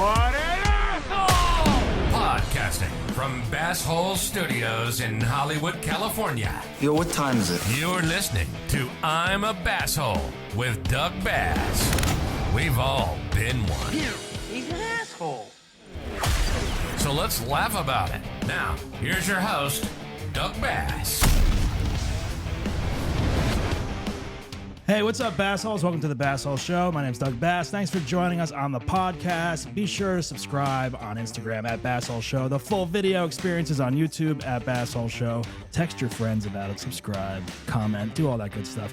What an asshole! Podcasting from Basshole Studios in Hollywood, California. Yo, what time is it? You're listening to I'm a Basshole with Doug Bass. We've all been one. He's an asshole. So let's laugh about it. Now, here's your host, Doug Bass. Hey, what's up, Bassholes? Welcome to the Basshole Show. My name's Doug Bass. Thanks for joining us on the podcast. Be sure to subscribe on Instagram at Basshole Show. The full video experience is on YouTube at Basshole Show. Text your friends about it, subscribe, comment, do all that good stuff.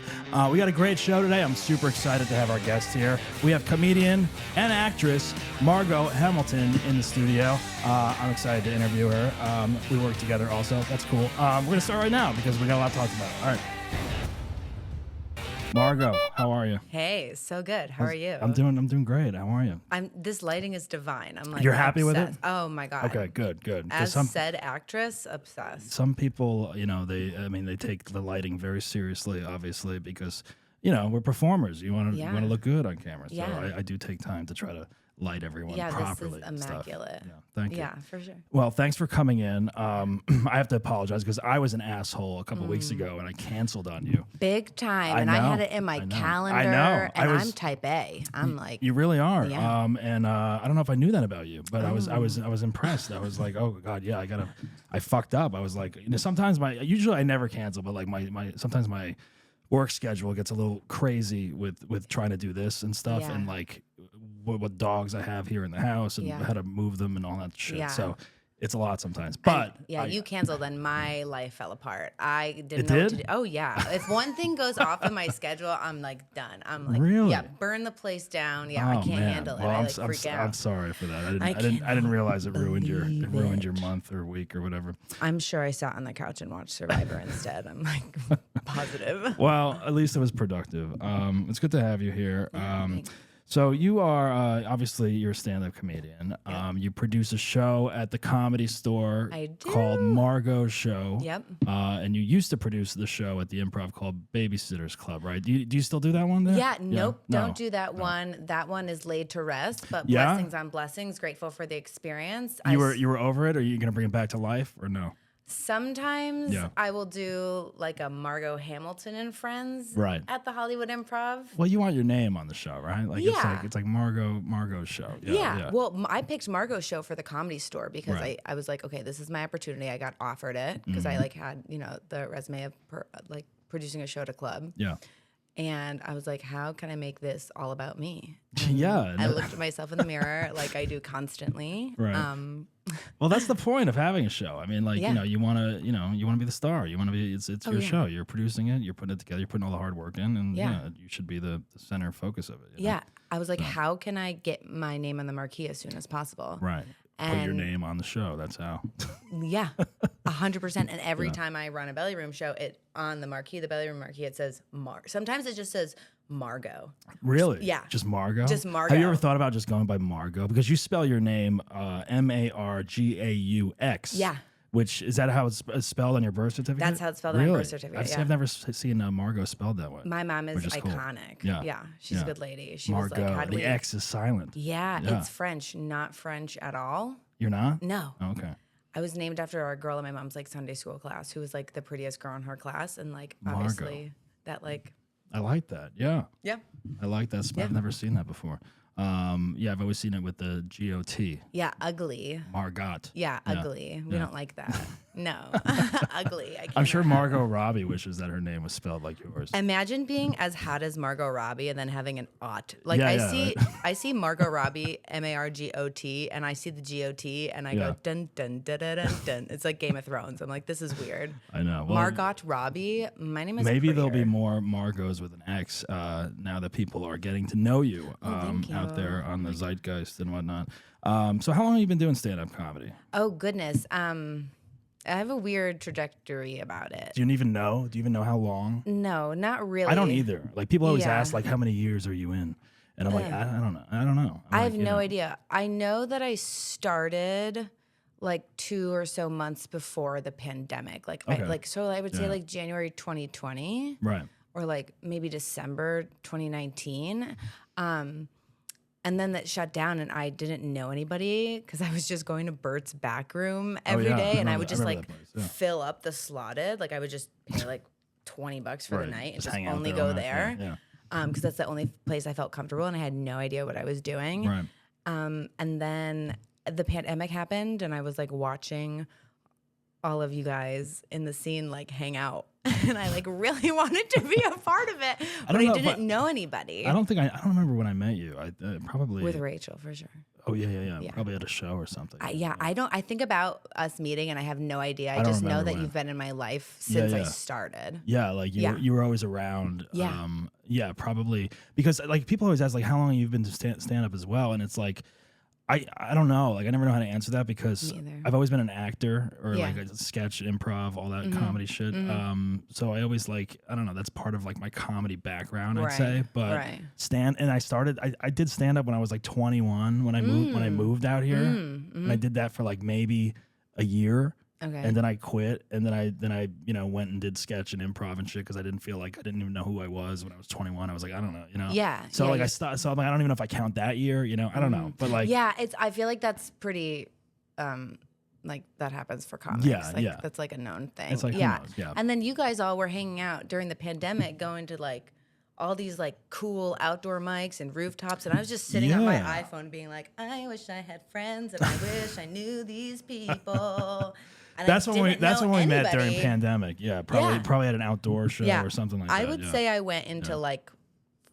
We got a great show today. I'm super excited to have our guest here. We have comedian and actress Margaux Hamilton in the studio. I'm excited to interview her. We work together also. That's cool. We're going to start right now because we got a lot to talk about. All right. Margaux, how are you? Hey, so good. How are you? I'm doing great. How are you? This lighting is divine. I'm like, you're happy with it? Oh my god. Okay, good. As said actress, obsessed. Some people, they take the lighting very seriously, obviously, because we're performers. You want to look good on camera. So Yeah. I do take time to try to light everyone Yeah, properly. this is immaculate. Yeah, thank you. Yeah, for sure. Well, thanks for coming in. I have to apologize because I was an asshole a couple weeks ago and I canceled on you. Big time. I and I know, had it in my calendar. I know. And I'm type A. I'm like, You really are. Yeah. And I don't know if I knew that about you, but I was impressed. I was like, oh God, yeah, I fucked up. I was like, sometimes usually I never cancel, but like sometimes my work schedule gets a little crazy with trying to do this and stuff, Yeah. and like what dogs I have here in the house and Yeah. how to move them and all that shit. Yeah. So it's a lot sometimes. But you canceled and my life fell apart. I didn't It know what did? to do. Oh yeah. If one thing goes off in my schedule, I'm like done. I'm like, Really? yeah, burn the place down. Yeah, I Oh, can't man. handle it. Well, I I'm freak out. I'm sorry for that. I I didn't realize it ruined your believe it. month or week or whatever. I'm sure I sat on the couch and watched Survivor instead. I'm like positive. Well, at least it was productive. It's good to have you here. So you are obviously you're a stand-up comedian. You produce a show at the Comedy Store I do. called Margaux Show. Yep. And you used to produce the show at the Improv called Babysitters Club, right? Do you still do that one there? Yeah, nope, No. don't do that one. That one is laid to rest, but Yeah? blessings on blessings. Grateful for the experience. You were over it, or are you gonna bring it back to life, or no? Sometimes Yeah. I will do like a Margaux Hamilton and Friends Right. at the Hollywood Improv. Well, you want your name on the show, right? Like Yeah. it's like Margaux Show. Yeah. Well, I picked Margaux Show for the Comedy Store because Right. I was like, okay, this is my opportunity. I got offered it because I like had the resume of producing a show at a club. Yeah. And I was like, how can I make this all about me? Yeah. I looked at myself in the mirror like I do constantly. Right. Well, that's the point of having a show. I mean, like, Yeah. you want to be the star. You want to be, it's your yeah. show. You're producing it. You're putting it together. You're putting all the hard work in, and Yeah. you should be the center focus of it. you know? Yeah. I was like, how can I get my name on the marquee as soon as possible? Right. Put your And- name on the show. That's how. Yeah, 100%. And every time I run a belly room show, it on the marquee, the belly room marquee, it says Sometimes it just says Margaux. Really? Yeah. Just Margaux? Just Margaux. Have you ever thought about just going by Margaux? Because you spell your name Margaux. Yeah. Which, is that how it's spelled on your birth certificate? That's how it's spelled on my birth certificate, yeah. I've never seen Margaux spelled that way. My mom is Which is cool. iconic. Yeah. She's Yeah. a good lady. She Margaux. was like, how do The we? X is silent. Yeah, Yeah. it's French, not French at all. You're not? No. Oh, okay. I was named after a girl in my mom's like Sunday school class who was like the prettiest girl in her class. And like, Margaux. obviously that like, I like that. Yeah. yeah. I like that. I've never seen that before. I've always seen it with the GOT. Yeah, ugly. Margot. Yeah, ugly. We don't like that. No, ugly. I'm sure Margot Robbie wishes that her name was spelled like yours. Imagine being as hot as Margot Robbie and then having an ot. Like Yeah, I yeah, see, I see Margot Robbie, Margot, and I see the GOT, and I Yeah. go dun dun dun dun dun dun. It's like Game of Thrones. I'm like, this is weird. I know. Well, Margot Robbie. My name is. maybe there'll be prettier. more Margaux with an X now that people are getting to know you, thank out you. there on the zeitgeist and whatnot. So how long have you been doing stand-up comedy? Oh goodness. I have a weird trajectory about it. Do you even know? Do you even know how long? No, not really. I don't either. Like, people always Yeah. ask, like, how many years are you in? And I'm like, I don't know. I don't know. I I'm have like, you no know. idea. I know that I started like 2 or so months before the pandemic. Like, Okay. I would say Yeah. like January 2020 Right. or like maybe December 2019. And then that shut down, and I didn't know anybody because I was just going to Bert's back room every day, and I would just like fill up the slotted. Like I would just pay like $20 for the night and just only go there. Because that's the only place I felt comfortable, and I had no idea what I was doing. Right. And then the pandemic happened, and I was like watching all of you guys in the scene like hang out, and I like really wanted to be a part of it, but I didn't know anybody. I don't remember when I met you. I probably with Rachel for sure. Oh yeah. Probably at a show or something. I think about us meeting, and I have no idea. I just know that you've been in my life since I started. Yeah, like you were always around. Yeah, probably because like people always ask like how long you've been to stand up as well, and it's like I don't know. Like I never know how to answer that because I've always been an actor or like a sketch, improv, all that comedy shit. So I always like I don't know. That's part of like my comedy background, I'd say. But I did stand up when I was like 21 when I moved out here, and I did that for like maybe a year. Okay. And then I quit, and then I went and did sketch and improv and shit because I didn't feel like I didn't even know who I was when I was 21. I was like, I don't know, Yeah. So I stopped. So I'm like, I don't even know if I count that year, I don't know, but like, I feel like that's pretty, like that happens for comics. That's like a known thing. It's like, who knows? Yeah. And then you guys all were hanging out during the pandemic, going to like all these like cool outdoor mics and rooftops, and I was just sitting on my iPhone being like, I wish I had friends, and I wish I knew these people. And that's when we met during pandemic. Yeah, probably at an outdoor show or something like that. I would say I went into like,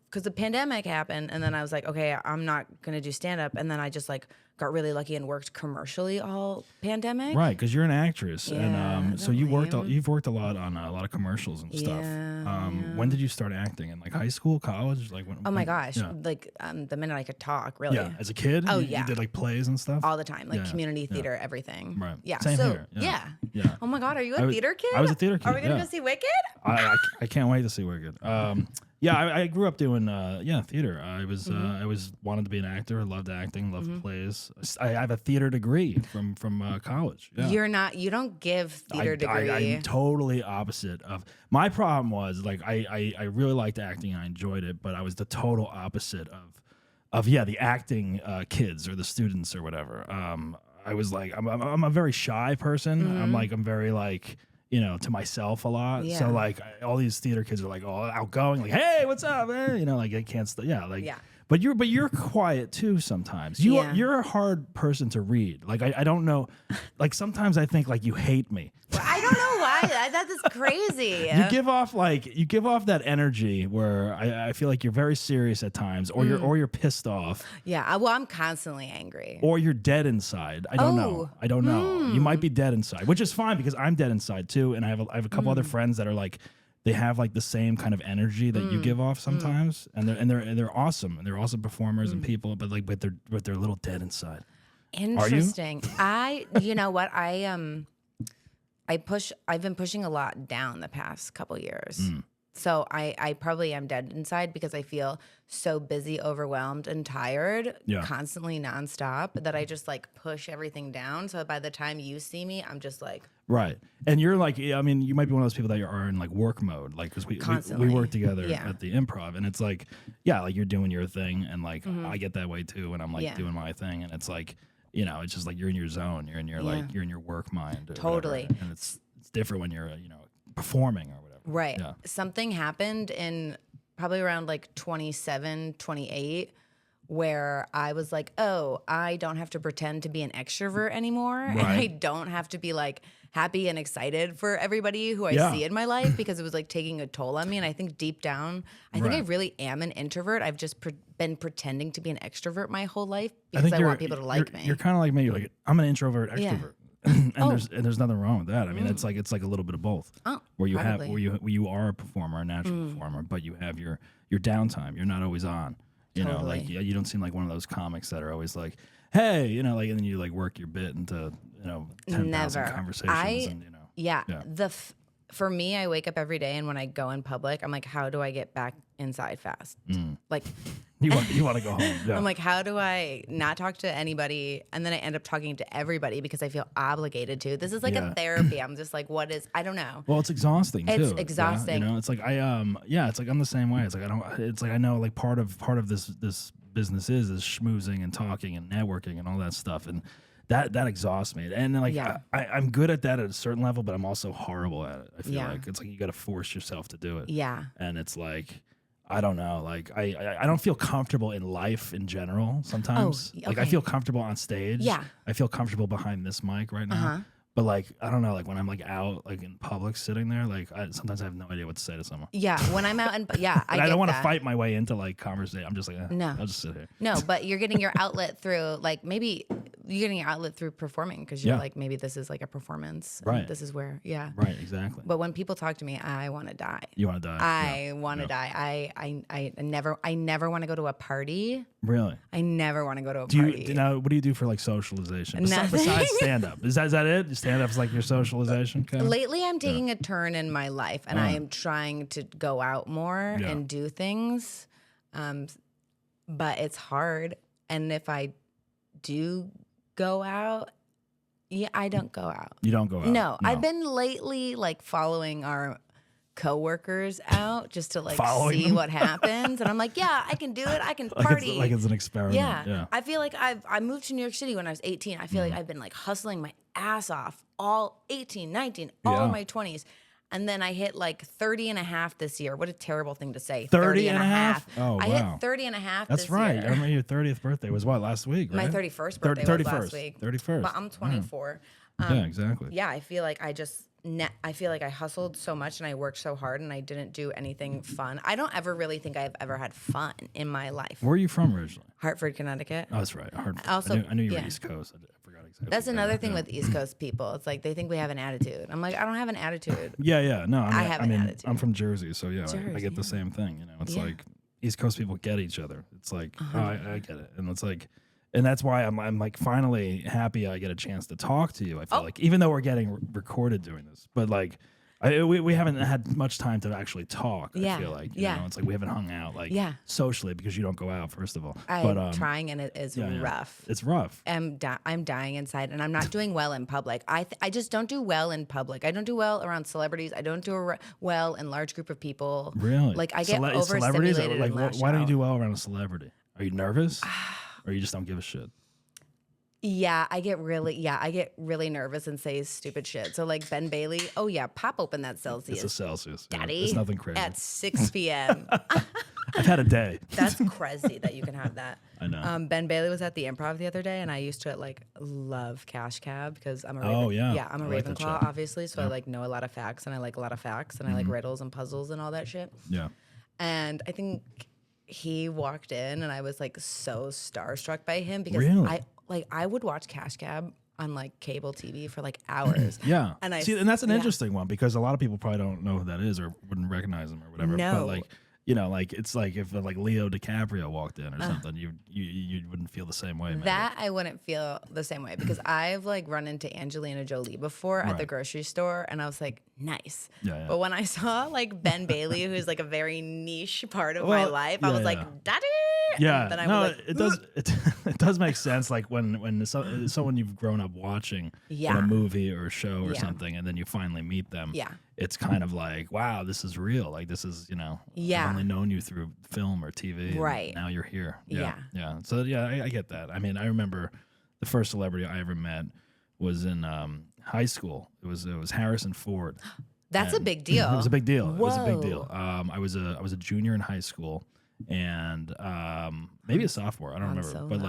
because the pandemic happened, and then I was like, okay, I'm not gonna do stand up, and then I just like got really lucky and worked commercially all pandemic. Right, because you're an actress, and so you've worked a lot on a lot of commercials and stuff. When did you start acting? In like high school, college? Like when? Oh my gosh, like the minute I could talk, really. Yeah, as a kid. Oh you did like plays and stuff all the time, like community theater, everything. Right. Yeah. Same here. Yeah. Oh my God, are you a theater kid? I was a theater kid. Are we gonna go see Wicked? I can't wait to see Wicked. I grew up doing theater. I was wanted to be an actor. I loved acting, loved plays. I have a theater degree from college. Yeah. You don't give theater degree. I'm totally opposite of. My problem was like I really liked acting and I enjoyed it, but I was the total opposite of the acting kids or the students or whatever. I was like I'm a very shy person. I'm very like. To myself a lot. Yeah. So like all these theater kids are like all outgoing, like, hey, what's up, man? Like I can't But you're quiet too sometimes. You're a hard person to read. Like I don't know. Like sometimes I think like you hate me. I don't know why. That is crazy. You give off that energy where I feel like you're very serious at times, or you're pissed off. Yeah. Well, I'm constantly angry. Or you're dead inside. I don't know. You might be dead inside, which is fine because I'm dead inside too, and I have a couple other friends that are like. They have like the same kind of energy that you give off sometimes, and they're awesome, and they're awesome performers and people, but they're a little dead inside. Interesting. You know what I've been pushing a lot down the past couple years. So I probably am dead inside because I feel so busy, overwhelmed, and tired, constantly nonstop, that I just like push everything down. So by the time you see me, I'm just like right. And you're like, I mean, you might be one of those people that are in like work mode, like because we work together at the Improv, and it's like like you're doing your thing, and like I get that way too, and I'm like doing my thing, and it's like it's just like you're in your zone, you're in your like you're in your work mind, totally, whatever. And it's different when you're performing or whatever. Right. Yeah. Something happened in probably around like 27, 28, where I was like, oh, I don't have to pretend to be an extrovert anymore. Right. And I don't have to be like happy and excited for everybody who I see in my life, because it was like taking a toll on me. And I think deep down, I think I really am an introvert. I've just been pretending to be an extrovert my whole life because I want people to like me. You're kind of like me. You're like, I'm an introvert, extrovert. Yeah. There's nothing wrong with that. I mean, it's like a little bit of both. Where you are a performer, a natural performer, but you have your downtime. You're not always on. You know, like you don't seem like one of those comics that are always like, hey, like, and then you like work your bit into 10,000 conversations. For me, I wake up every day, and when I go in public, I'm like, how do I get back inside fast? Like, you want to go home. Yeah. I'm like, how do I not talk to anybody? And then I end up talking to everybody because I feel obligated to. This is like a therapy. I'm just like, I don't know. Well, it's exhausting too. It's exhausting. It's like it's like I'm the same way. It's like I know like part of this business is schmoozing and talking and networking and all that stuff. And that exhausts me. And like I'm good at that at a certain level, but I'm also horrible at it. I feel like it's like you got to force yourself to do it. Yeah. And it's like, I don't know. Like I don't feel comfortable in life in general sometimes. Oh, okay. Like I feel comfortable on stage. Yeah. I feel comfortable behind this mic right now. But like, I don't know, like when I'm like out, like in public sitting there, like sometimes I have no idea what to say to someone. Yeah. When I'm out and I don't want to that. fight my way into like conversation. I'm just like, No. I'll just sit here. No, but you're getting your outlet through, like, maybe you're getting your outlet through performing because you're like, maybe this is like a performance. Right. This is where, Right, exactly. But when people talk to me, I want to die. You want to die? I want to die. I never want to go to a party. Really? I never want to go to a party. What do you do for like socialization? Nothing. Besides stand up? Is that it? Stand up's like your socialization kind of? Lately, I'm taking a turn in my life, and I am trying to go out more and do things. But it's hard. And if I do go out, I don't go out. You don't go out? No. I've been lately like following our coworkers out just to like see what happens, and I'm like, yeah, I can do it. I can party. Like it's an experiment. Yeah. I feel like I moved to New York City when I was 18. I feel like I've been like hustling my ass off all 18, 19, all of my 20s. And then I hit like 30 and a half this year. What a terrible thing to say. 30 and a half? Oh, I wow. hit 30 and a half That's this right. year. I remember your 30th birthday was what, last week, right? My 31st birthday was last week. 31st. But I'm 24. Yeah, exactly. Yeah, I feel like I feel like I hustled so much and I worked so hard and I didn't do anything fun. I don't ever really think I've ever had fun in my life. Where are you from originally? Hartford, Connecticut. Oh, that's right. Hartford. Also, I knew you were East Coast. I forgot exactly. That's another thing with East Coast people. It's like they think we have an attitude. I'm like, I don't have an attitude. Yeah. No, I have an attitude. I'm from Jersey, so yeah, I get the same thing. You know, it's like East Coast people get each other. It's like, I get it, and it's like. And that's why I'm like finally happy I get a chance to talk to you. I feel like even though we're getting recorded doing this, but like we haven't had much time to actually talk. I feel like you know, it's like we haven't hung out like socially because you don't go out first of all. I'm trying and it is rough. It's rough. I'm dying inside and I'm not doing well in public. I just don't do well in public. I don't do well around celebrities. I don't do well in large group of people. Really? Like I get overstimulated. Like, and why don't you do well around a celebrity? Are you nervous? Or you just don't give a shit? Yeah, I get really nervous and say stupid shit. So like Ben Bailey, oh yeah, pop open that Celsius. It's a Celsius. Daddy. It's nothing crazy. At 6 p.m. I've had a day. That's crazy that you can have that. I know. Ben Bailey was at the Improv the other day, and I used to like love Cash Cab because I'm a I'm a Ravenclaw, obviously. So I like know a lot of facts, and I like a lot of facts, and I like riddles and puzzles and all that shit. Yeah. And I think he walked in, and I was like so starstruck by him because I would watch Cash Cab on like cable TV for like hours. Yeah. And and that's an interesting one because a lot of people probably don't know who that is or wouldn't recognize him or whatever. No. But like, you know, like it's like if like Leo DiCaprio walked in or something, you wouldn't feel the same way. Maybe. That I wouldn't feel the same way because I've like run into Angelina Jolie before at the grocery store, and I was like, nice. Yeah. But when I saw like Ben Bailey, who's like a very niche part of my life, I was like, Daddy. Yeah. And then it does. It does make sense. Like when someone you've grown up watching in a movie or a show or something, and then you finally meet them. Yeah. It's kind of like, wow, this is real. Like this is, you know, I've only known you through film or TV. Right. Now you're here. Yeah. So I get that. I mean, I remember the first celebrity I ever met was in high school. It was Harrison Ford. That's a big deal. It was a big deal. Whoa. It was a big deal. I was a junior in high school. And maybe a sophomore, I don't remember, but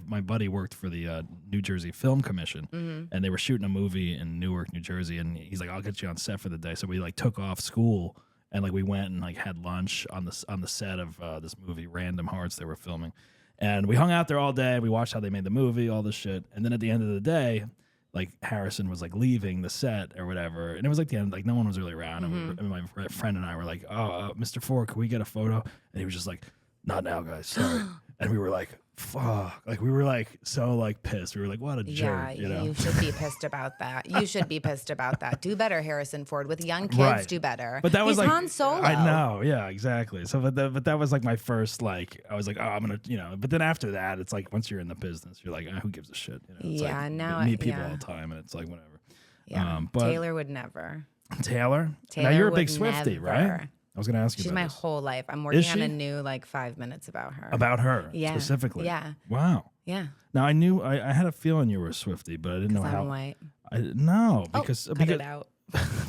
my buddy worked for the New Jersey Film Commission, and they were shooting a movie in Newark, New Jersey, and he's like, "I'll get you on set for the day." So we like took off school and like we went and like had lunch on the set of this movie, Random Hearts, they were filming, and we hung out there all day. We watched how they made the movie, all this shit, and then at the end of the day, like Harrison was like leaving the set or whatever, and it was like the end, like no one was really around, and my friend and I were like, "Oh, Mr. Ford, can we get a photo?" And he was just like, "Not now, guys, sorry." And we were like, "Fuck!" Like we were like so like pissed. We were like, "What a jerk!" You know? You should be pissed about that. You should be pissed about that. Do better, Harrison Ford. With young kids, do better. But that was He's like Han Solo. I know, yeah, exactly. So, but that was like my first like I was like, "Oh, I'm gonna," you know. But then after that, it's like once you're in the business, you're like, "Who gives a shit?" You know? It's like, now you meet people all the time, and it's like whatever. Yeah, but Taylor would never. Taylor. Taylor now you're a would big Swiftie, never. right? I was going to ask you She's about my this. whole life. I'm working on she? a new 5 minutes about her. About her Yeah. specifically. Yeah. Wow. Yeah. Now I had a feeling you were a Swiftie, but I didn't know I'm how. white. No, because Cut it out.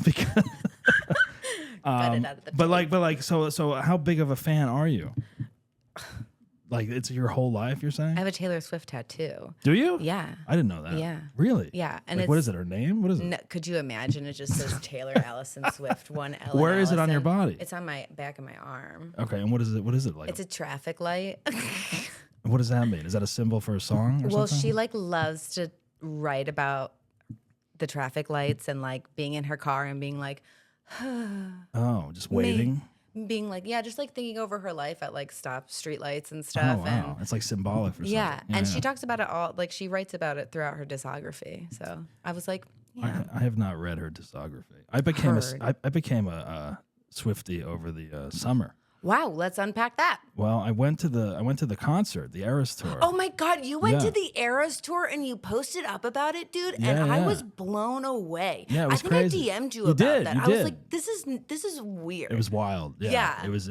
because Cut it out of the but like so how big of a fan are you? Like it's your whole life, you're saying? I have a Taylor Swift tattoo. Do you? Yeah. I didn't know that. Yeah. Really? Yeah. And Like, what is it? Her name? What is it? No, could you imagine? It just says Taylor Allison Swift, one L. Where is it on your body? It's on my back of my arm. Okay, and what is it? What is it like? It's a traffic light. What does that mean? Is that a symbol for a song or Well, something? she like loves to write about the traffic lights and like being in her car and being like, Oh, just waiting. being like, yeah, just like thinking over her life at like stop street lights and Oh stuff. wow, And it's like symbolic for something. yeah, and she talks about it all. Like she writes about it throughout her discography. So I was like, yeah, I have not read her discography. I became Heard. I became a Swiftie over the summer. wow, let's unpack that. Well, I went to the concert, the Eras tour. Oh my God, you went Yeah. to the Eras tour and you posted up about it, dude, and Yeah, I yeah. was blown away. Yeah, it was I think crazy. I DM'd you You about did, that. you I was did. like, this is weird. It was wild. Yeah. Yeah. It was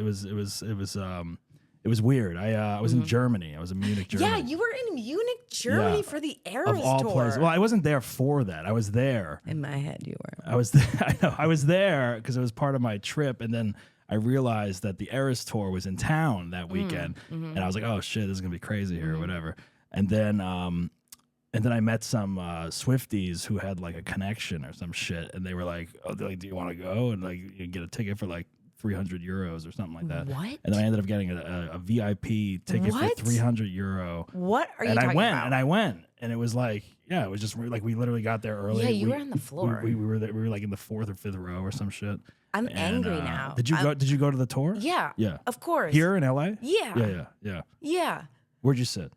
weird. I was in Germany. I was in Munich, Germany. Yeah, you were in Munich, Germany Yeah. for the Eras of all tour. places. Well, I wasn't there for that. I was there. In my head, you were. I was I know. I was there because it was part of my trip, and then I realized that the Eras tour was in town that weekend, and I was like, "Oh shit, this is gonna be crazy here, or whatever." And then I met some Swifties who had like a connection or some shit, and they were like, "Oh, they're like, do you want to go?" And like, you get a ticket for like 300 euros or something like that. What? And then I ended up getting a VIP ticket What? for 300 euro. What are you And talking about? I went, and it was like, yeah, it was just like we literally got there early. Yeah, you We- were on the floor. We were there, we were like in the 4th or 5th row or some shit. I'm And, angry now. Did you go? Did you go to the tour? Yeah. Yeah. Of course. Here in LA? Yeah. Yeah. Yeah. Where'd you sit?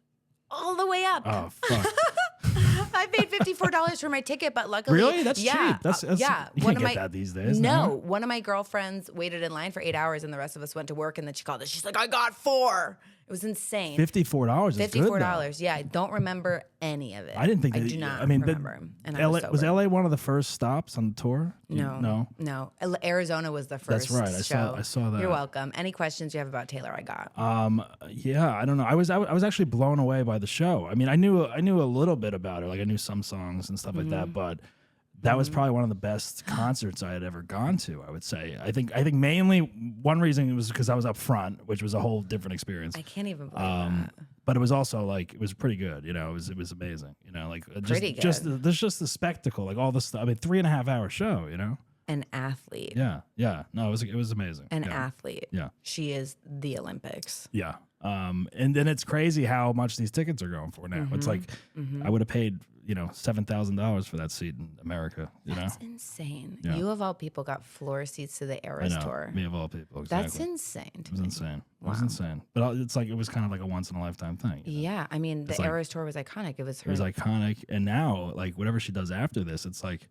All the way up. Oh fuck! I paid $54 for my ticket, but luckily, Really? That's yeah, cheap. That's yeah. You can't get that these days. No, one of my girlfriends waited in line for 8 hours, and the rest of us went to work. And then she called us. She's like, "I got 4." It was insane. $54 is good. $54. Yeah, I don't remember any of it. I didn't think. I that, do not I mean, remember. And I LA, was was sober. LA one of the first stops on the tour? No. Arizona was the first. That's right. show. I saw that. You're welcome. Any questions you have about Taylor, I got. Yeah, I don't know. I was actually blown away by the show. I mean, I knew a little bit about her. Like I knew some songs and stuff like that, but that was probably one of the best concerts I had ever gone to, I would say. I think mainly one reason was because I was up front, which was a whole different experience. I can't even believe that. But it was also like it was pretty good, you know. It was amazing, you know. Like Pretty just good. there's just the spectacle, like all the stuff. I mean, 3.5 hour show, you know. An athlete. Yeah. No, it was amazing. An yeah. athlete. Yeah. She is the Olympics. Yeah. And then it's crazy how much these tickets are going for now. It's like I would have paid, $7,000 for that seat in America. That's insane. Yeah. You of all people got floor seats to the I Eras know. tour. Me of all people. Exactly. That's insane. It was insane. It was insane. But it's like it was kind of like a once in a lifetime thing. you know? Yeah, I mean the It's like- Eras tour was iconic. It was her. It was iconic, and now like whatever she does after this, it's like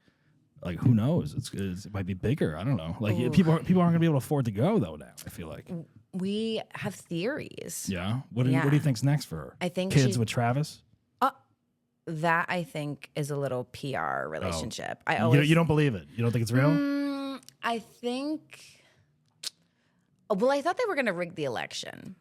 who knows? It might be bigger. I don't know. Like people aren't gonna be able to afford to go though now. I feel like. We have theories. Yeah. What do you think's next for her? I think kids she's- with Travis. That I think is a little PR relationship. I You, always you don't believe it? You don't think it's real? I think. Well, I thought they were going to rig the election.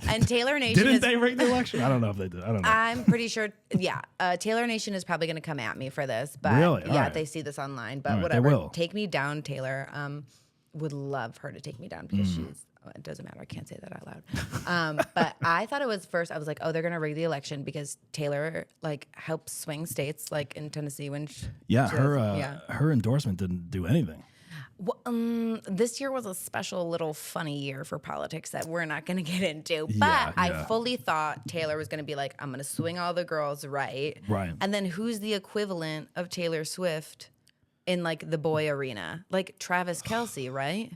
And Taylor Nation Didn't is, they rig the election? I don't know if they did. I don't know. I'm pretty sure. Yeah, Taylor Nation is probably going to come at me for this, but Really? All yeah, right. they see this online. But All right, they whatever. will. Take me down, Taylor. Would love her to take me down because she's. It doesn't matter. I can't say that out loud. But I thought it was first. I was like, oh, they're gonna rig the election because Taylor like helps swing states, like in Tennessee when. Her endorsement didn't do anything. Well, this year was a special little funny year for politics that we're not going to get into. But Yeah, I yeah. fully thought Taylor was going to be like, I'm going to swing all the girls right. Right. And then who's the equivalent of Taylor Swift in like the boy arena? Like Travis Kelce, right?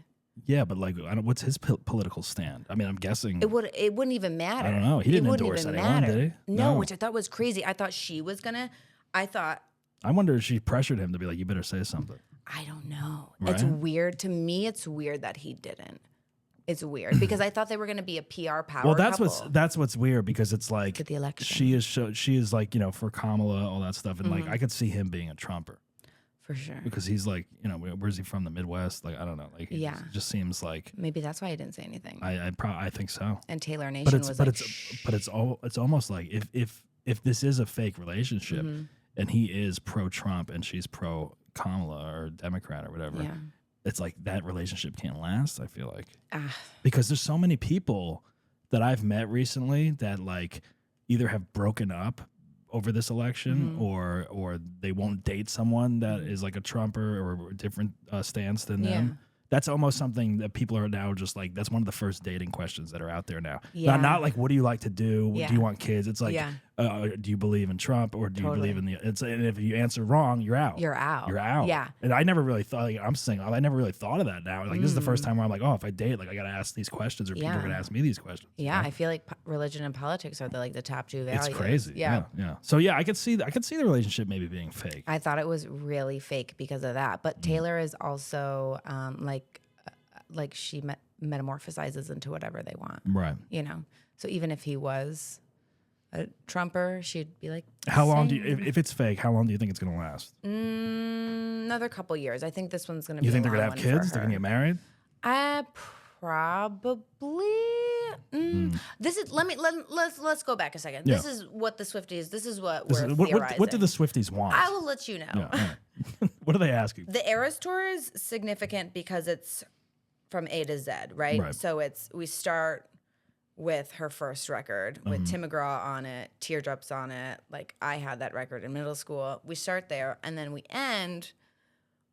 Yeah, but like, what's his political stand? I mean, I'm guessing. It wouldn't even matter. I don't know. He didn't it wouldn't endorse even anyone, matter. did he? No, No. which I thought was crazy. I thought she was going to. I wonder if she pressured him to be like, you better say something. I don't know. Right? It's weird. To me, it's weird that he didn't. It's weird because I thought they were going to be a PR power Well, that's couple. what's weird because it's like Look at the election. she is like for Kamala, all that stuff, and like I could see him being a Trumper. For sure. Because he's like, where's he from? The Midwest? Like, I don't know. Like, it just seems like Maybe that's why he didn't say anything. I think so. And Taylor Nation was like, it's almost like if this is a fake relationship and he is pro Trump and she's pro Kamala or Democrat or whatever, it's like that relationship can't last. I feel like because there's so many people that I've met recently that like either have broken up over this election or they won't date someone that is like a Trumper or a different stance than them. That's almost something that people are now just like, that's one of the first dating questions that are out there now. Yeah. Not like, what do you like to do? Yeah. Do you want kids? It's like, do you believe in Trump or do you believe in and if you answer wrong, you're out. You're out. You're out. Yeah. And I never really thought, like, I'm saying, I never really thought of that now. Like, this is the first time where I'm like, oh, if I date, like, I got to ask these questions or people are going to ask me these questions. Yeah. I feel like religion and politics are the top two values. It's crazy. Yeah. So yeah, I could see the relationship maybe being fake. I thought it was really fake because of that. But Taylor is also like she metamorphosizes into whatever they want. Right. So even if he was a Trumper, she'd be like, how long do you, if it's fake, how long do you think it's going to last? Another couple years. I think this one's going to be You think a they're going long to have one kids? for They're her. going to get married? Probably. This is let's go back a second. Yeah. This is what the Swifties. This is what we're theorizing. What do the Swifties want? I will let you know. Yeah, all right. What are they asking? The Eras Tour is significant because it's from A to Z, right? So we start with her first record with Tim McGraw on it, Teardrops on it. Like I had that record in middle school. We start there and then we end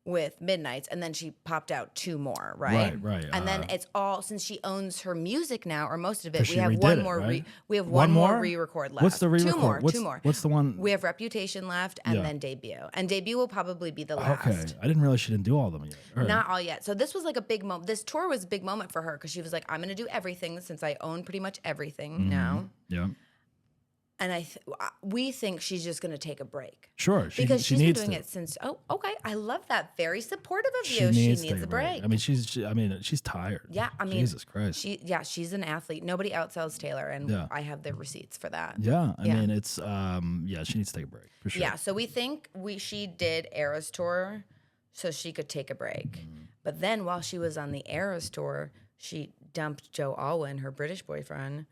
with Midnights, and then she popped out 2 more, right? Right. And then it's all, since she owns her music now, or most of it, She we have redid one it, more. right? We have One one more more? re-record left. What's the re-record? 2 more. What's the one? We have Reputation left, and then Debut. And Debut will probably be the last. Okay, I didn't realize she didn't do all of them yet. All right. Not all yet. So this was like a big moment. This tour was a big moment for her because she was like, I'm going to do everything since I own pretty much everything now. Yeah. And we think she's just going to take a break. Sure. Because she's been needs doing to. it since, okay. I love that. Very supportive of She you. needs She to needs take a break. I mean, she's tired. Yeah, I mean, Jesus Christ. She's an athlete. Nobody outsells Taylor, and I have the receipts for that. Yeah, I mean, it's she needs to take a break for sure. Yeah, so we think she did Eras Tour so she could take a break. But then while she was on the Eras Tour, she dumped Joe Alwyn, her British boyfriend,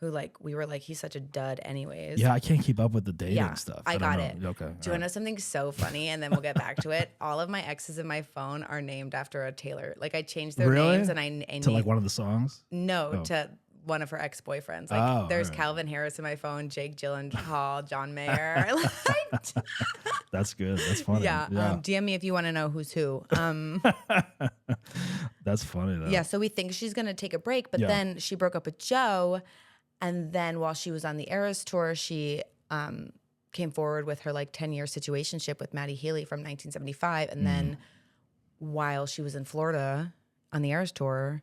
who we were like, he's such a dud anyways. Yeah, I can't keep up with the dating stuff. I got it. Okay. Do you want to know something so funny? And then we'll get back to it. All of my exes in my phone are named after a Taylor. Like I changed their names and I to like one of the songs? No, to one of her ex-boyfriends. Like there's Calvin Harris in my phone, Jake Gyllenhaal, John Mayer. That's good. That's funny. Yeah. DM me if you want to know who's who. That's funny though. Yeah. So we think she's gonna take a break, but then she broke up with Joe, and then while she was on the Eras Tour, she came forward with her 10-year situationship with Maddie Healy from 1975, and then while she was in Florida on the Eras Tour,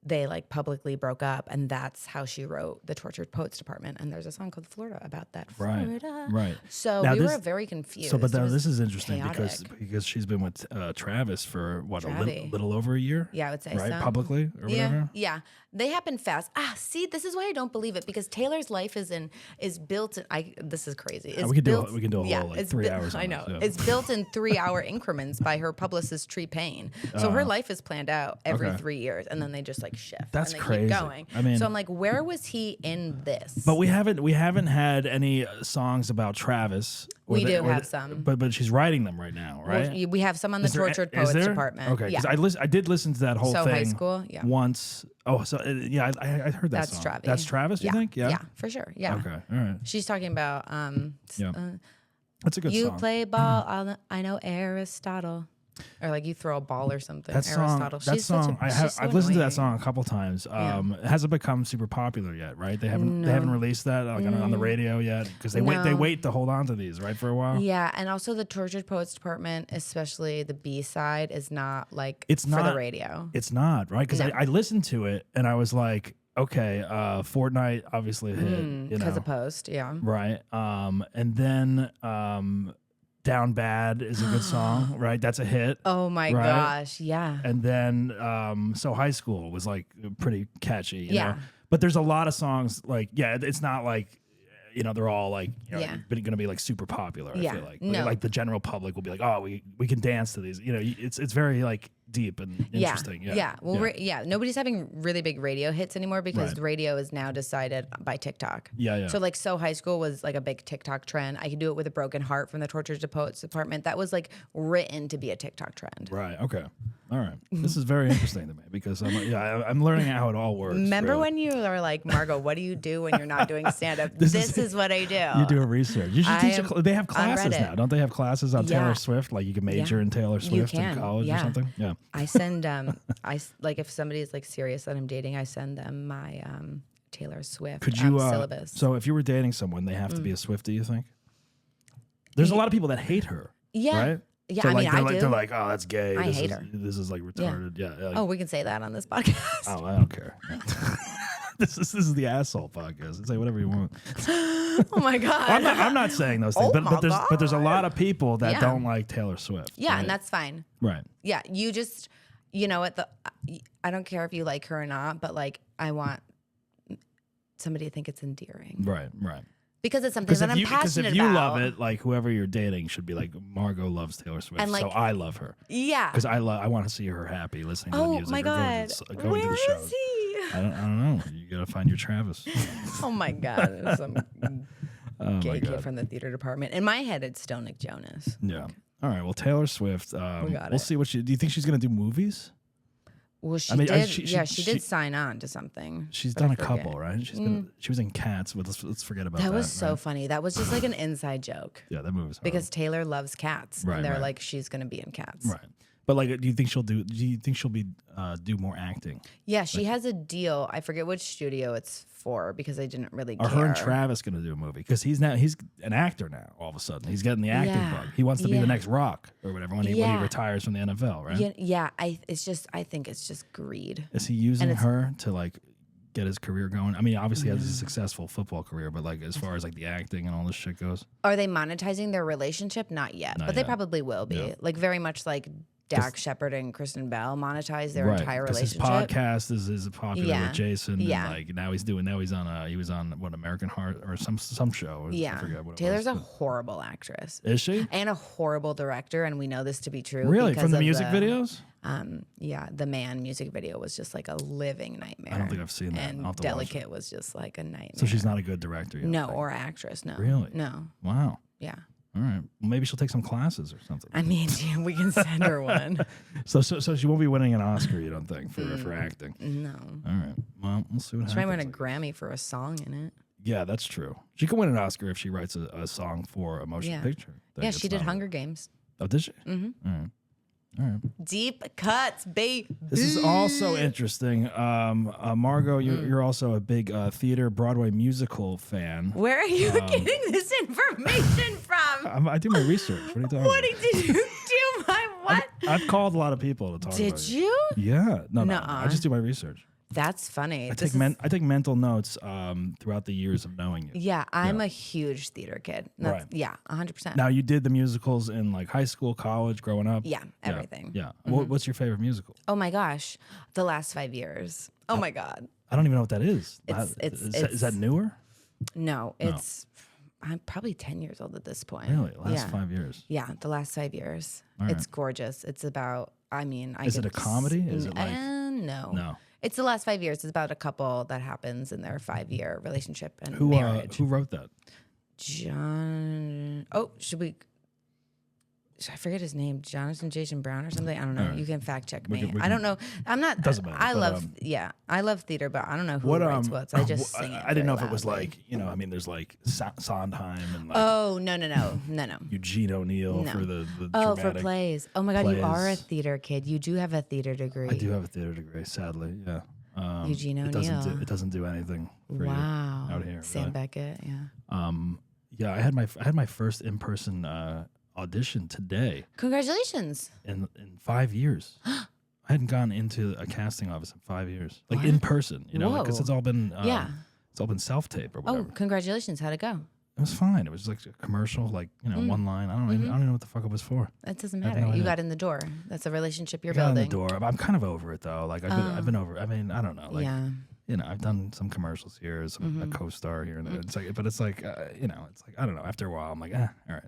they publicly broke up, and that's how she wrote the Tortured Poets Department. And there's a song called Florida about that. Florida. Right. So now we were very confused. So, but this is interesting chaotic. because she's been with Travis for what Travi. a little over a year. Yeah, I would say right? so. Publicly or whatever. Yeah, they happen fast. See, this is why I don't believe it, because Taylor's life is built in. This is crazy. It's we can built, do a whole 3 hours. I know. On this, It's built in 3-hour increments by her publicist Tree Payne. So her life is planned out every 3 years, and then they just shift. That's and they crazy. Keep going. I mean, so I'm like, where was he in this? But we haven't had any songs about Travis. We do have some, but she's writing them right now, right? We have some on the Tortured Poets Department. Okay, because yeah. I did listen to that whole thing. High School, yeah. Once. Oh, so yeah, I heard that That's song. Travis. That's Travis. You think? Yeah. Yeah, for sure. Yeah. Okay. All right. She's talking about That's a good you song. play ball. I know Aristotle. Or you throw a ball or something. Aristotle. I've listened to that song a couple times. It hasn't become super popular yet, right? They haven't released that on the radio yet because they wait to hold on to these, right, for a while. Yeah, and also the Tortured Poets Department, especially the B side, is not it's for not the radio. It's not, right? Because I listened to it and I was like, okay, Fortnite obviously a hit, because of Post, yeah, right. And then Down Bad is a good song, right? That's a hit. Oh my gosh, yeah. And then So High School was pretty catchy, you Yeah. know? But there's a lot of songs it's not they're all like, Yeah. going to be like super popular. I Yeah. feel like, No. like the general public will be like, oh, we can dance to these. It's very like deep and interesting. Yeah. Well, nobody's having really big radio hits anymore because Right. radio is now decided by TikTok. Yeah. So like So High School was like a big TikTok trend. I Could Do It With a Broken Heart from the Tortured to Poets Department. That was like written to be a TikTok trend. Right. Okay. All right. This is very interesting to me because I'm learning how it all works. Remember really. when you are like, Margo, what do you do when you're not doing stand up? This is what I do. You do a research. You should teach. They have classes Reddit. now, don't they? Have classes on Yeah. Taylor Swift? Like you can major in Taylor Swift in can. college or Yeah. something. Yeah. I send like if somebody is like serious that I'm dating, I send them my Taylor Swift Could you syllabus. So if you were dating someone, they have to be a Swiftie. You think? There's a lot of people that hate her. Yeah. Right. Yeah, So I mean, they're I like, do. They're like, oh, that's gay. I This hate is, her. This is like retarded. Yeah. Oh, we can say that on this podcast. Oh, I don't care. This is the asshole podcast. Say whatever you want. Oh my god. I'm not saying those things, Oh but there's a my lot of people that Yeah. don't like Taylor Swift. Yeah, right? and that's fine. right. Yeah, you just, you know what, I don't care if you like her or not, but like I want somebody to think it's endearing. Right. Because it's something that I'm Because passionate if you about. love it, like whoever you're dating should be like, Margo loves Taylor Swift, And, like, so I love her Yeah. because I want to see her happy listening to the Oh music. my or going god. to the, going Where to the is shows. he? I don't know. You gotta find your Travis. Oh my god. Some Oh gay my kid god. from the theater department. In my head, it's still Nick Jonas. Yeah. All right. Well, Taylor Swift. got We'll it. see what do you think she's gonna do movies? Well, she I mean, did. she She she- did sign on to something. She's but done I a couple, forget. right? She was in Cats, but let's forget about that. That was so right? funny. That was just like an inside joke Yeah, that movie was because Taylor loves cats, Right, and they're right. like, she's gonna be in Cats. right. But like, do you think she'll be do more acting? Yeah, she has a deal. I forget which studio it's for because I didn't really Are care. her and Travis going to do a movie? Because he's an actor now. All of a sudden, he's getting the acting Yeah. bug. He wants to be Yeah. the next Rock or whatever when he retires from the NFL, right? Yeah. I think it's just greed. Is he using it's- her to like get his career going? I mean, obviously he has a successful football career, but like as far as like the acting and all this shit goes, Are they monetizing their relationship? Not yet, Not but they yet. probably will be. Yeah. Like very much like Dak Shepard and Kristen Bell monetize their right? entire 'Cause his relationship. podcast is popular Yeah. with Jason. Yeah. And like now he was on what American Heart or some show. I forget what it Taylor's a was. horrible actress. Is she And a horrible director, and we know this to be true. really because from the of music videos? Yeah, the Man music video was just like a living nightmare. I don't think I've seen that. I'll And have to watch it. Delicate was just like a nightmare. So she's not a good director yet. no, or actress. No, Really? no, Wow. yeah. All right. Well, maybe she'll take some classes or something. I mean, we can send her one. So she won't be winning an Oscar, you don't think, for acting? No, All right. Well, we'll see what she might happens. win a Grammy for a song in it. Yeah, that's true. She could win an Oscar if she writes a song for a motion Yeah. picture. that Yeah, gets she did nominated. Hunger Games. Oh, did she? Mm-hmm. All right. All right. Deep cuts, babe. This is also interesting. Margo, you're also a big theater Broadway musical fan. Where are you getting this information from? I do my research. What are you talking What about? did you do? My what? I've called a lot of people to talk about Did it. you? Yeah. No. I Nuh-uh. just do my research. That's funny. I take mental notes throughout the years of knowing you. Yeah, I'm a huge theater kid. That's, Right. Yeah, 100%. Now you did the musicals in like high school, college, growing up. Yeah, everything. Yeah. What's your favorite musical? Oh my gosh, the last 5 years. Oh my God. I don't even know what that is. It's Is that newer? No, it's. I'm probably 10 years old at this point. Really? Last yeah. 5 years. Yeah, the last 5 years. All It's gorgeous. It's about. I mean, Is it a comedy? Is it like no? No. It's the last 5 years. It's about a couple that happens in their 5-year relationship and who marriage. who wrote that? John. Oh, I forget his name. Jonathan Jason Brown or something. I don't know. right. You can fact check We me. can- I don't know. I'm not. Doesn't matter, I but, love. I love theater, but I don't know who writes what. So I just sing it. I didn't know if very it was loudly. like I mean, there's like Sondheim and like Oh no. Eugene O'Neill No. for the Oh, for dramatic. plays. Oh my God, you are a plays. theater kid. You do have a theater degree. I do have a theater degree, sadly. Yeah. Eugene It O'Neill. doesn't do anything for Wow. you out here. Sam really. Beckett. Yeah. Yeah, I had my first in-person audition today Congratulations. in 5 years. I hadn't gone into a casting office in 5 years, like in person, because Whoa. it's all been Yeah. it's all been self-tape or whatever. Oh, congratulations. How'd it go? It was fine. It was like a commercial, like one line. I don't even know what the fuck it was for. That doesn't I have matter. no You idea. got in the door. That's a relationship you're I got in building. the door. I'm kind of over it though. Like I've been over. I mean, I don't know. Like Yeah. I've done some commercials here, a co-star here and there. It's like, but it's like, it's like, I don't know. After a while, I'm like, all right.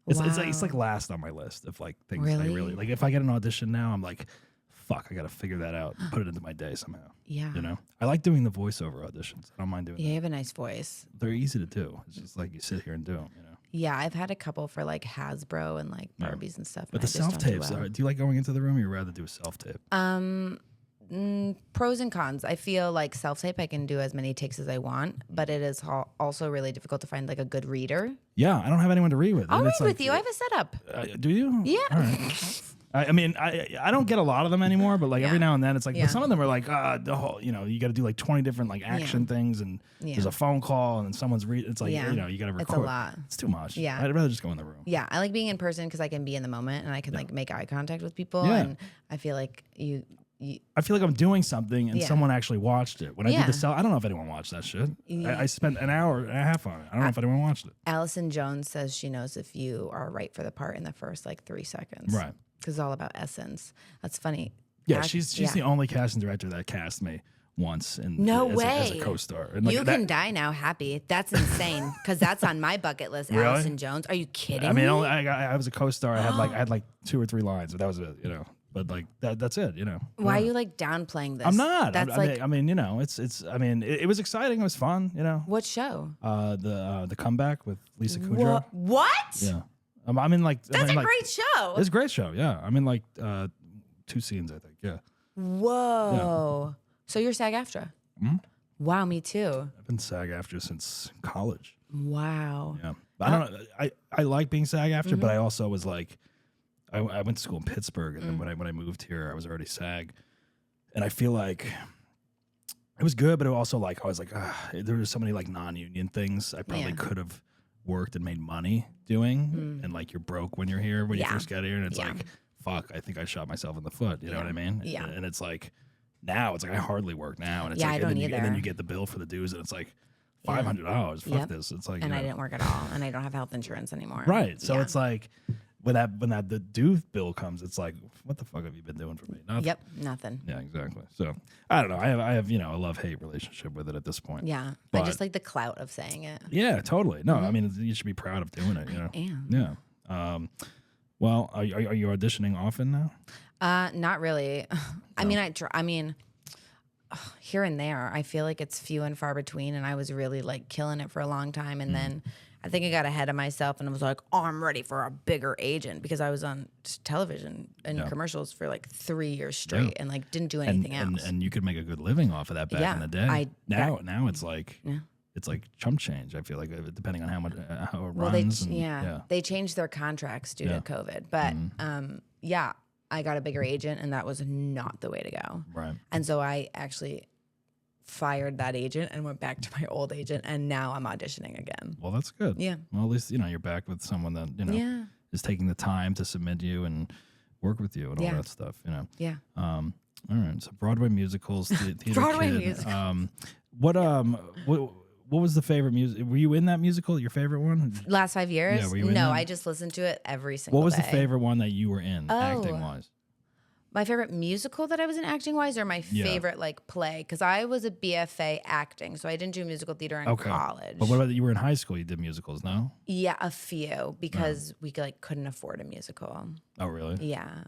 It's like last on my list of like things I really like. If I get an audition now, I'm like, fuck, I got to figure that out and put it into my day somehow. Yeah. I like doing the voiceover auditions. I don't mind doing Yeah, you have a nice voice. They're easy to do. It's just like you sit here and do them, Yeah, I've had a couple for like Hasbro and like Barbies and stuff. But the self-tapes, do you like going into the room or you rather do a self-tape? Pros and cons. I feel like self-tape I can do as many takes as I want, but it is also really difficult to find like a good reader. Yeah, I don't have anyone to read with. I'll read like, with you. I have a setup. Do you? Yeah. All right. I mean, I don't get a lot of them anymore, but like every now and then it's like, but some of them are like, the whole, you got to do like 20 different like action things and there's a phone call and then someone's it's like, you got to record. It's a lot. It's too much. Yeah. I'd rather just go in the room. Yeah. I like being in person because I can be in the moment and I can like make eye contact with people. And I feel like I feel like I'm doing something and someone actually watched it. When I did the I don't know if anyone watched that shit. I spent an hour and a half on it. I don't know if anyone watched it. Allison Jones says she knows if you are right for the part in the first like 3 seconds. Right. Because it's all about essence. That's funny. Yeah, she's the only casting director that cast me once as a co-star. And you can die now happy. That's insane. Because that's on my bucket list. Really? Allison Jones. Are you kidding I mean, me? I was a co-star. I had like 2 or 3 lines, but that was it. But like that's it. Why are you like downplaying this? I'm not. That's I mean, it was exciting. It was fun. What show? The Comeback with Lisa Kudrow. What? Yeah. I'm in like That's a great show. It's a great show. Yeah. I'm in like 2 scenes, I think. Yeah. Whoa. So you're SAG-AFTRA? Mm-hmm. Wow, me too. I've been SAG-AFTRA since college. Wow. Yeah. But I don't know. I like being SAG-AFTRA, but I also was like, I went to school in Pittsburgh, and then when I moved here, I was already SAG, and I feel like it was good, but it also like I was like, there were so many like non-union things I probably could have worked and made money doing, and like you're broke when you're here when you first get here, and it's like, fuck, I think I shot myself in the foot. You know what I mean? Yeah. And it's like now it's like I hardly work now, and it's like I don't either. And then you get the bill for the dues, and it's like $500. Fuck this. It's like and I didn't work at all, and I don't have health insurance anymore. Right. So it's like. When the due bill comes, it's like, what the fuck have you been doing for me? Nothing. Yep, nothing. Yeah, exactly. So I don't know. I have a love-hate relationship with it at this point. Yeah, but, I just like the clout of saying it. Yeah, totally. No, I mean you should be proud of doing it. I am. Yeah. Well, are you auditioning often now? Not really. I mean, here and there. I feel like it's few and far between, and I was really like killing it for a long time, and then. I think I got ahead of myself and I was like, I'm ready for a bigger agent because I was on television and commercials for like 3 years straight and like didn't do anything else. And you could make a good living off of that back in the day. Now it's like it's like chump change. I feel like depending on how it runs. They changed their contracts due to COVID, but I got a bigger agent and that was not the way to go. Right. And so I actually fired that agent and went back to my old agent, and now I'm auditioning again. Well, that's good. Yeah. Well, at least you're back with someone that is taking the time to submit you and work with you and all that stuff. Yeah. All right. So Broadway musicals, theater Broadway kid. musicals. What was the favorite music? Were you in that musical? Your favorite one? Last 5 years? Yeah. Were you in No, that? I just listened to it every single day. What was the favorite one that you were in, acting wise? My favorite musical that I was in acting wise, or my favorite like play? Because I was a BFA acting, so I didn't do musical theater in college. But what about you were in high school? You did musicals, no? Yeah, a few because we like couldn't afford a musical. Oh, really? Yeah.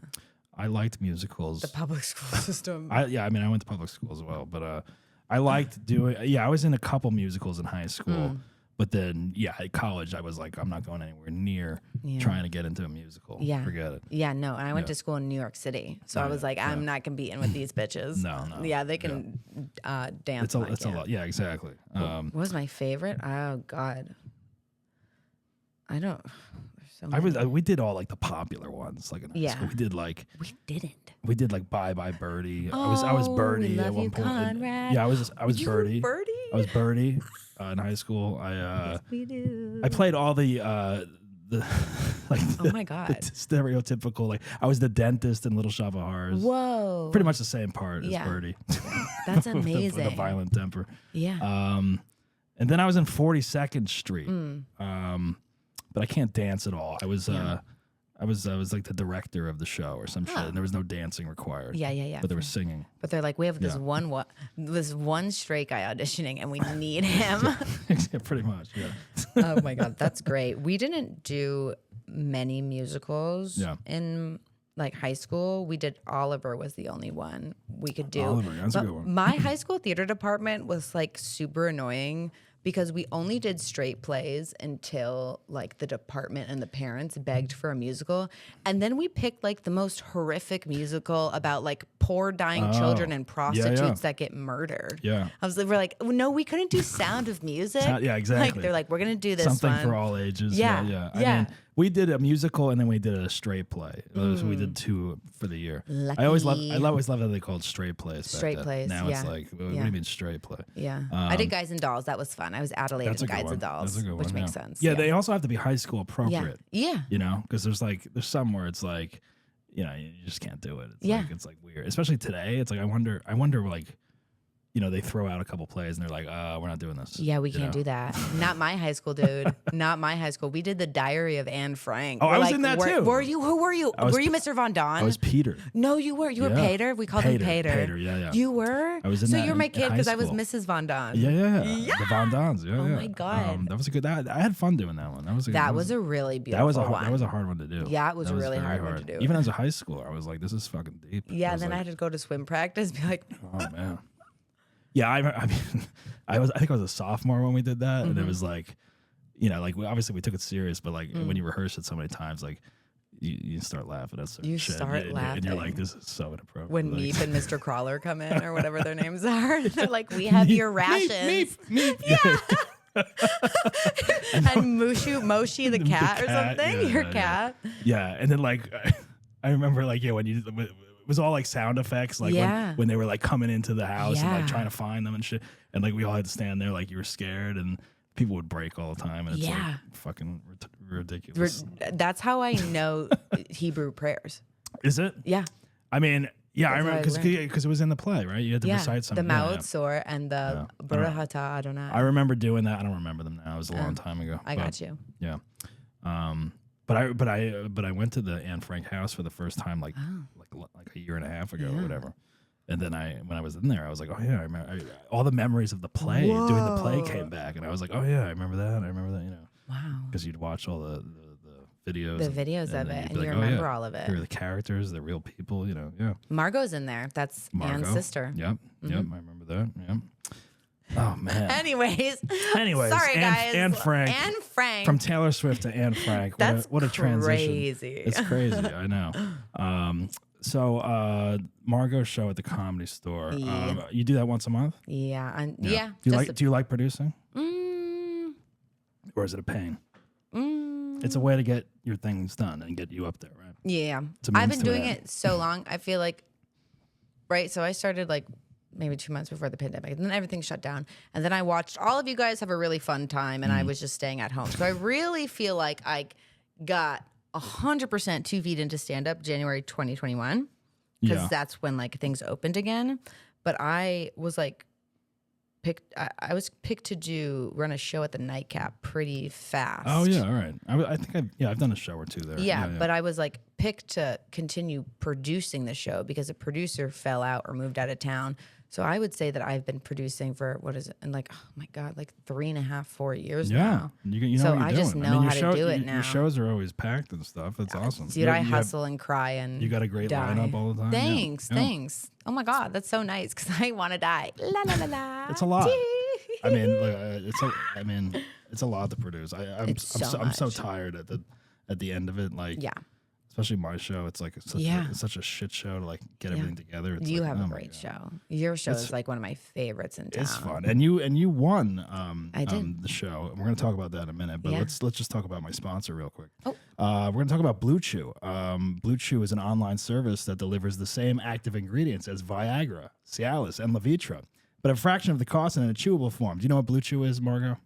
I liked musicals. The public school system. I went to public school as well, but I liked doing. Yeah, I was in a couple musicals in high school. But then, at college, I was like, I'm not going anywhere near trying to get into a musical. Yeah. Forget it. Yeah, no. And I went to school in New York City. So I was like, I'm not competing with these bitches. No. Yeah, they can dance. It's a lot. Yeah, exactly. What was my favorite? Oh, God. I don't. So many. We did all like the popular ones. Like in high school. We didn't. We did like Bye Bye Birdie. I was Birdie we at love one you, point. Conrad. Yeah, I was Birdie. Birdie? I was Birdie in high school. Yes, we do. I played all the like oh my God, the stereotypical like I was the dentist in Little Shop of Horrors. Whoa, pretty much the same part as Birdie. That's amazing. with the violent temper. Yeah. And then I was in 42nd Street. But I can't dance at all. I was I was like the director of the show or some shit, and there was no dancing required. Yeah. But there was singing. But they're like, we have this one straight guy auditioning, and we need him. Yeah, pretty much. Yeah. Oh my god, that's great. We didn't do many musicals in like high school. We did Oliver was the only one we could do. Oliver, that's a good one. My high school theater department was like super annoying because we only did straight plays until like the department and the parents begged for a musical. And then we picked like the most horrific musical about like poor dying children and prostitutes that get murdered. Yeah. We're like, no, we couldn't do Sound of Music. Yeah, exactly. Like they're like, we're going to do this Something one. for all ages. Yeah. I mean, we did a musical and then we did a straight play. So we did 2 for the year. Lucky. I always love how they called straight plays. Back Straight then. plays, Now yeah. it's like, what do Yeah. you mean straight play? Yeah. I did Guys and Dolls. That was fun. I was Adelaide That's in a good Guys one. and Dolls, That's a good which one, makes sense. Yeah, they also have to be high school appropriate. Yeah. You know, because there's some where it's like, you know, you just can't do it. It's like weird. Especially today. It's like I wonder like, you know, they throw out a couple plays and they're like, we're not doing this. Yeah, we can't do that. Not my high school, dude. Not my high school. We did the Diary of Anne Frank. Oh, I was in that too. Were you? Who were you? Were you Mr. Von Don? I was Peter. No, you were. You were Yeah. Pater. We called him Pater. Pater, yeah. You were? I was in so that you're my in kid high because I was school. Mrs. Von Don. Yeah. The Von Dons. Yeah, Oh yeah. my God. That was a good. I had fun doing that one. That was a really beautiful one. That was a hard one to do. Yeah, it was That a really very hard one to do. Even as a high schooler, I was like, this is fucking deep. Yeah, and then I had to go to swim practice. Be like, Oh man. Yeah, I mean, I think I was a sophomore when we did that, and it was like, you know, like obviously we took it serious, but like when you rehearse it so many times, like you start laughing at certain You shit, start and you're like, laughing. this is so inappropriate. when like, Meep and Mr. Crawler come in or whatever their names are. They're like, we have your rations. Meep. Yeah. And Moshi the cat or cat, something. yeah, Your yeah. cat. Yeah, and then like I remember like when it was all like sound effects, like when they were like coming into the house and like Yeah. trying to find them and shit, and like we all had to stand there like you were scared, and people would break all the time, and it's like Yeah. fucking ridiculous. That's how I know Hebrew prayers. Is it? Yeah. I mean, yeah, I That's remember what I because it was in the play, right? You had to Yeah. recite The something. Ma'od Sor and the Baruch Atah Adonai. I remember doing that. I don't remember them now. It was a long time ago. I got you. Yeah. But I went to the Anne Frank house for the first time like a year and a half ago or whatever. And then when I was in there, I was like, oh yeah, I remember all the memories of the play, doing the play came back, and I was like, oh yeah, I remember that, you know. Wow. Because you'd watch all the videos. The videos of then it, you'd and be you like, oh, remember yeah, all of it. Here are the characters, the real people, you know. Yeah. Margot's in there. That's Anne's Margaux. sister. Yep. I remember that. Yep. Oh man. Anyways, Anyways, guys. Anne Frank. Anne Frank. From Taylor Swift to Anne Frank. That's what a transition. crazy. It's crazy, I know. So Margaux Show at the Comedy Store. Yeah. You do that once a month? Yeah. Do you like producing? Or is it a pain? It's a way to get your things done and get you up there, right? Yeah. It's a means I've been to doing an it so long. I feel like, right? So I started like maybe 2 months before the pandemic, and then everything shut down. And then I watched all of you guys have a really fun time, and I was just staying at home. So I really feel like I got 100% 2 feet into stand-up January 2021, because that's when like things opened again. But I was like, I was picked to run a show at the Nightcap pretty fast. Oh yeah, all right. I think I've done a show or two there. Yeah, but I was like picked to continue producing the show because a producer fell out or moved out of town. So I would say that I've been producing for and like, oh my God, like 3.5, 4 years now. You know So what you're I doing. just know how to do it now. Your shows are always packed and stuff. That's awesome. Dude, I hustle and cry and you got a great die. lineup all the time. Thanks, Yeah. thanks. Oh my God, that's so nice because I want to die. La la la la. It's a lot. I mean, it's a lot to produce. I'm so much. tired at the end of it. Like, Yeah. especially my show. It's like it's such a shit show to like get everything together. It's You like, have oh a my great God. show. Your show is like one of my favorites in town. It's fun, and you won. I did. The show. And we're gonna talk about that in a minute, but Yeah. let's just talk about my sponsor real quick. Oh. We're gonna talk about BlueChew. BlueChew is an online service that delivers the same active ingredients as Viagra, Cialis, and Levitra, but a fraction of the cost and in a chewable form. Do you know what BlueChew is, Margo?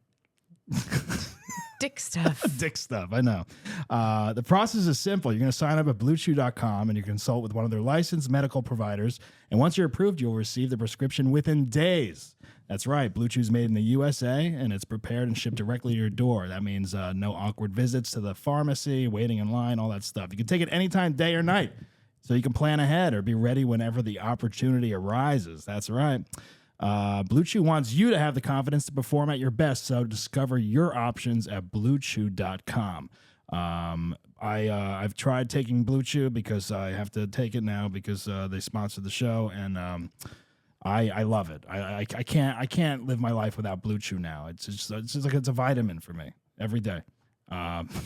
Dick stuff. Dick stuff, I know. The process is simple. You're going to sign up at BlueChew.com and you consult with one of their licensed medical providers. And once you're approved, you'll receive the prescription within days. That's right. BlueChew's made in the USA, and it's prepared and shipped directly to your door. That means no awkward visits to the pharmacy, waiting in line, all that stuff. You can take it anytime, day or night, so you can plan ahead or be ready whenever the opportunity arises. That's right. BlueChew wants you to have the confidence to perform at your best, so discover your options at BlueChew.com. I've tried taking BlueChew because I have to take it now because they sponsor the show, and I love it. I can't live my life without BlueChew now. It's just like it's a vitamin for me every day.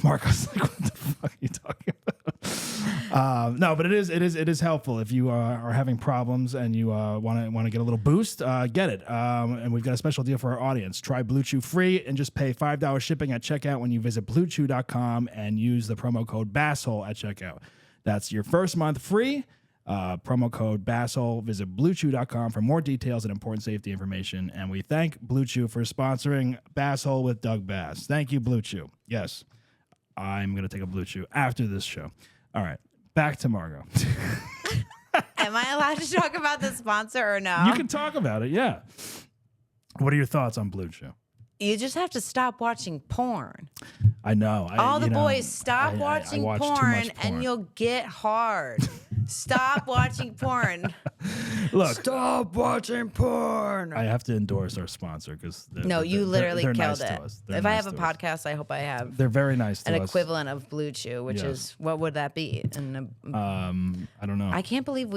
Marco's like, what the fuck are you talking about? No, but it is helpful if you are having problems and you want to get a little boost. Get it. And we've got a special deal for our audience. Try BlueChew free and just pay $5 shipping at checkout when you visit BlueChew.com and use the promo code Basshole at checkout. That's your first month free. Promo code Basshole. Visit BlueChew.com for more details and important safety information. And we thank BlueChew for sponsoring Basshole with Doug Bass. Thank you, BlueChew. Yes, I'm going to take a BlueChew after this show. All right, back to Margo. Am I allowed to talk about the sponsor or no? You can talk about it, yeah. What are your thoughts on BlueChew? You just have to stop watching porn. I know. All the boys, stop watching I watch too porn much porn and you'll get hard. Stop watching porn. Look, Stop watching porn. I have to endorse our sponsor because No, you literally they're killed nice it. to us. They're If I nice have a to us. podcast, I hope I have They're very nice to an us. equivalent of BlueChew, which Yes. is, what would that be? And I don't know. I can't believe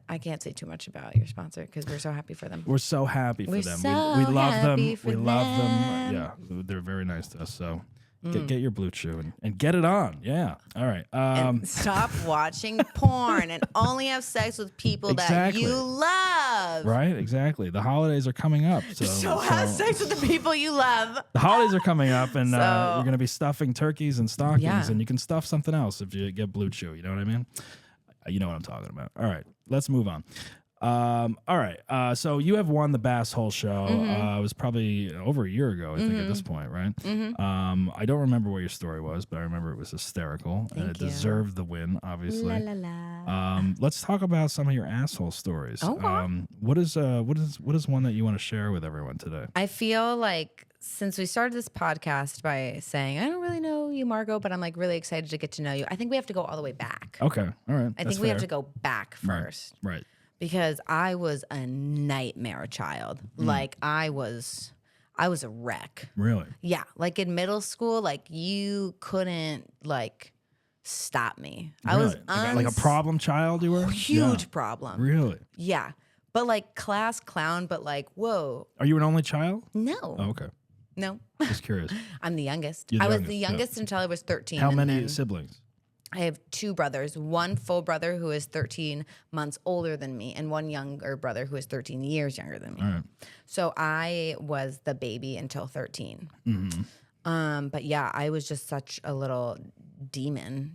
I can't say too much about your sponsor because we're so happy for them. We're so happy for We're them. so we love them. happy for We love them. them. Yeah, they're very nice to us. So get your BlueChew and get it on. Yeah. All right. And stop watching porn and only have sex with people Exactly. that you love. Right. Exactly. The holidays are coming up. So have sex with the people you love. The holidays are coming up, and So- you're going to be stuffing turkeys and stockings, Yeah. and you can stuff something else if you get BlueChew. You know what I mean? You know what I'm talking about. All right, let's move on. All right, so you have won the Basshole show. It was probably over a year ago, I think, at this point, right? I don't remember what your story was, but I remember it was hysterical, and it you. deserved the win, obviously. La, la, la. Let's talk about some of your asshole stories. Okay. What is one that you want to share with everyone today? I feel like since we started this podcast by saying, I don't really know you, Margo, but I'm like really excited to get to know you. I think we have to go all the way back. Okay, all right. I think we have to go back Right, first. Right. Because I was a nightmare child. Like I was a wreck. Really? Yeah, like in middle school, like you couldn't like stop me. I was like a problem child. You were huge Yeah. problem. Really? Yeah, but like class clown. But like, whoa, Are you an only child? no, Oh, okay. no. Just curious. I'm the youngest. You're the I was youngest, the yeah. youngest until I was 13. How and many then siblings? I have two brothers, one full brother who is 13 months older than me, and one younger brother who is 13 years younger than me. All right. So I was the baby until 13. But yeah, I was just such a little demon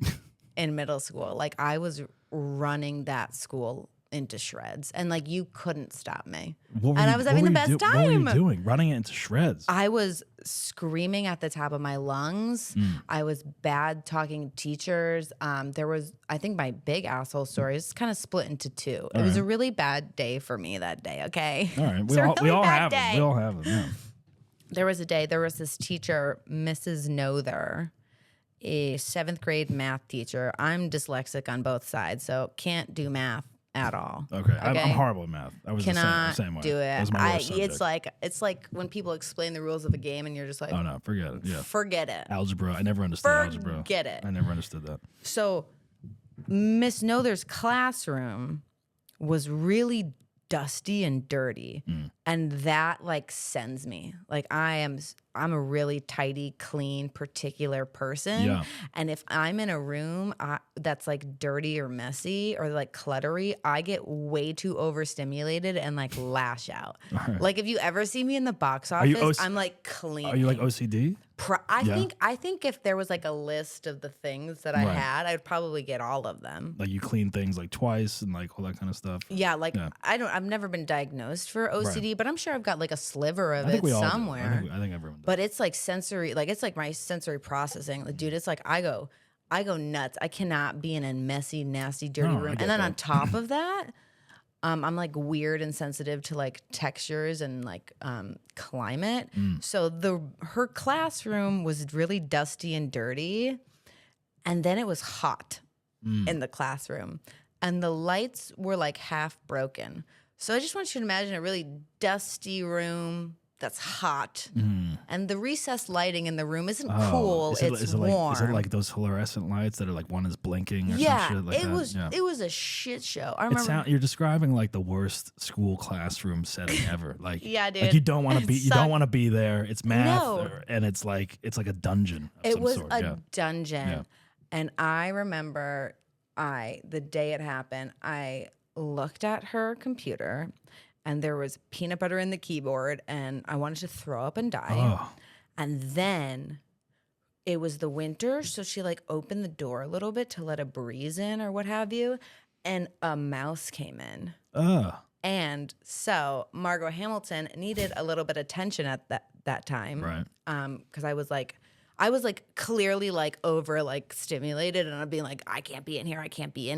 in middle school. Like I was running that school into shreds, and like you couldn't stop me. What were And you- I was what having were the you best What were you time. doing? Running it into shreds. I was screaming at the top of my lungs. I was bad talking teachers. There was, I think my big asshole story is kind of split into two. It was a really bad day for me that day, okay? All right. It's a We really all bad have them. day. We all have them. Yeah. There was a day, there was this teacher, Mrs. Nother, a 7th grade math teacher. I'm dyslexic on both sides, so can't do math at all. Okay. I'm horrible at math. I was Cannot the same way. do That it. was my worst subject. It's like when people explain the rules of a game and you're just like, Oh no, forget it. Yeah. forget it. Algebra. I never understood algebra. Forget it. I never understood that. So Miss Nother's classroom was really dusty and dirty, and that like sends me. Like I'm a really tidy, clean, particular person. Yeah. And if I'm in a room that's like dirty or messy or like cluttery, I get way too overstimulated and like lash out. Like if you ever see me in the box you office, OC I'm like clean. Are you like OCD? I think if there was like a list of the things that I Right. had, I'd probably get all of them. Like you clean things like twice and like all that kind of stuff. Yeah, like Yeah. I've never been diagnosed for OCD, but I'm sure I've got like a sliver of I think it we all do. somewhere. I think everyone does. But it's like sensory, like it's like my sensory processing. Like, dude, it's like I go nuts. I cannot be in a messy, nasty, dirty No, I room. get And then on that. top of that, I'm like weird and sensitive to like textures and like climate. So her classroom was really dusty and dirty, and then it was hot in the classroom, and the lights were like half broken. So I just want you to imagine a really dusty room that's hot, and the recessed lighting in the room isn't cool. It's warm. Is it like those fluorescent lights that are like one is blinking or some shit like that? It was a shit show. I remember you're describing like the worst school classroom setting ever. Like yeah, dude. Like you don't want to be. It You don't sucked. want to be there. It's math, No. and it's like a dungeon. Of It some was sort. a dungeon, and I remember the day it happened, I looked at her computer, and there was peanut butter in the keyboard, and I wanted to throw up and die. Oh. And then it was the winter, so she like opened the door a little bit to let a breeze in or what have you, and a mouse came in. And so Margaux Hamilton needed a little bit of attention at that time, Right. Because I was like clearly like over like stimulated, and I'm being like, I can't be in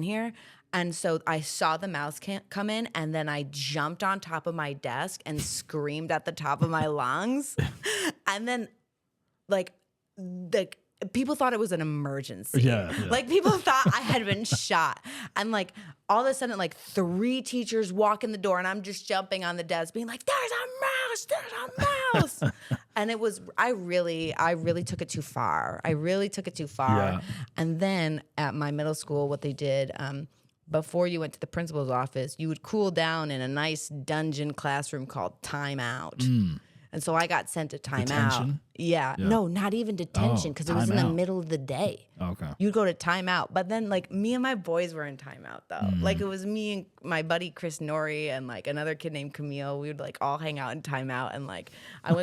here. And so I saw the mouse come in, and then I jumped on top of my desk and screamed at the top of my lungs. And then like people thought it was an emergency. Yeah. Like people thought I had been shot. And like all of a sudden like 3 teachers walk in the door, and I'm just jumping on the desk being like, there's a mouse. And it was, I really took it too far. Yeah. And then at my middle school, what they did, before you went to the principal's office, you would cool down in a nice dungeon classroom called timeout. And so I got sent to timeout. Detention? Yeah. No, not even detention, because it was in the timeout. middle of the day. Okay. You'd go to timeout. But then like me and my boys were in timeout though. Like it was me and my buddy Chris Nori and like another kid named Camille. We would like all hang out in timeout, and like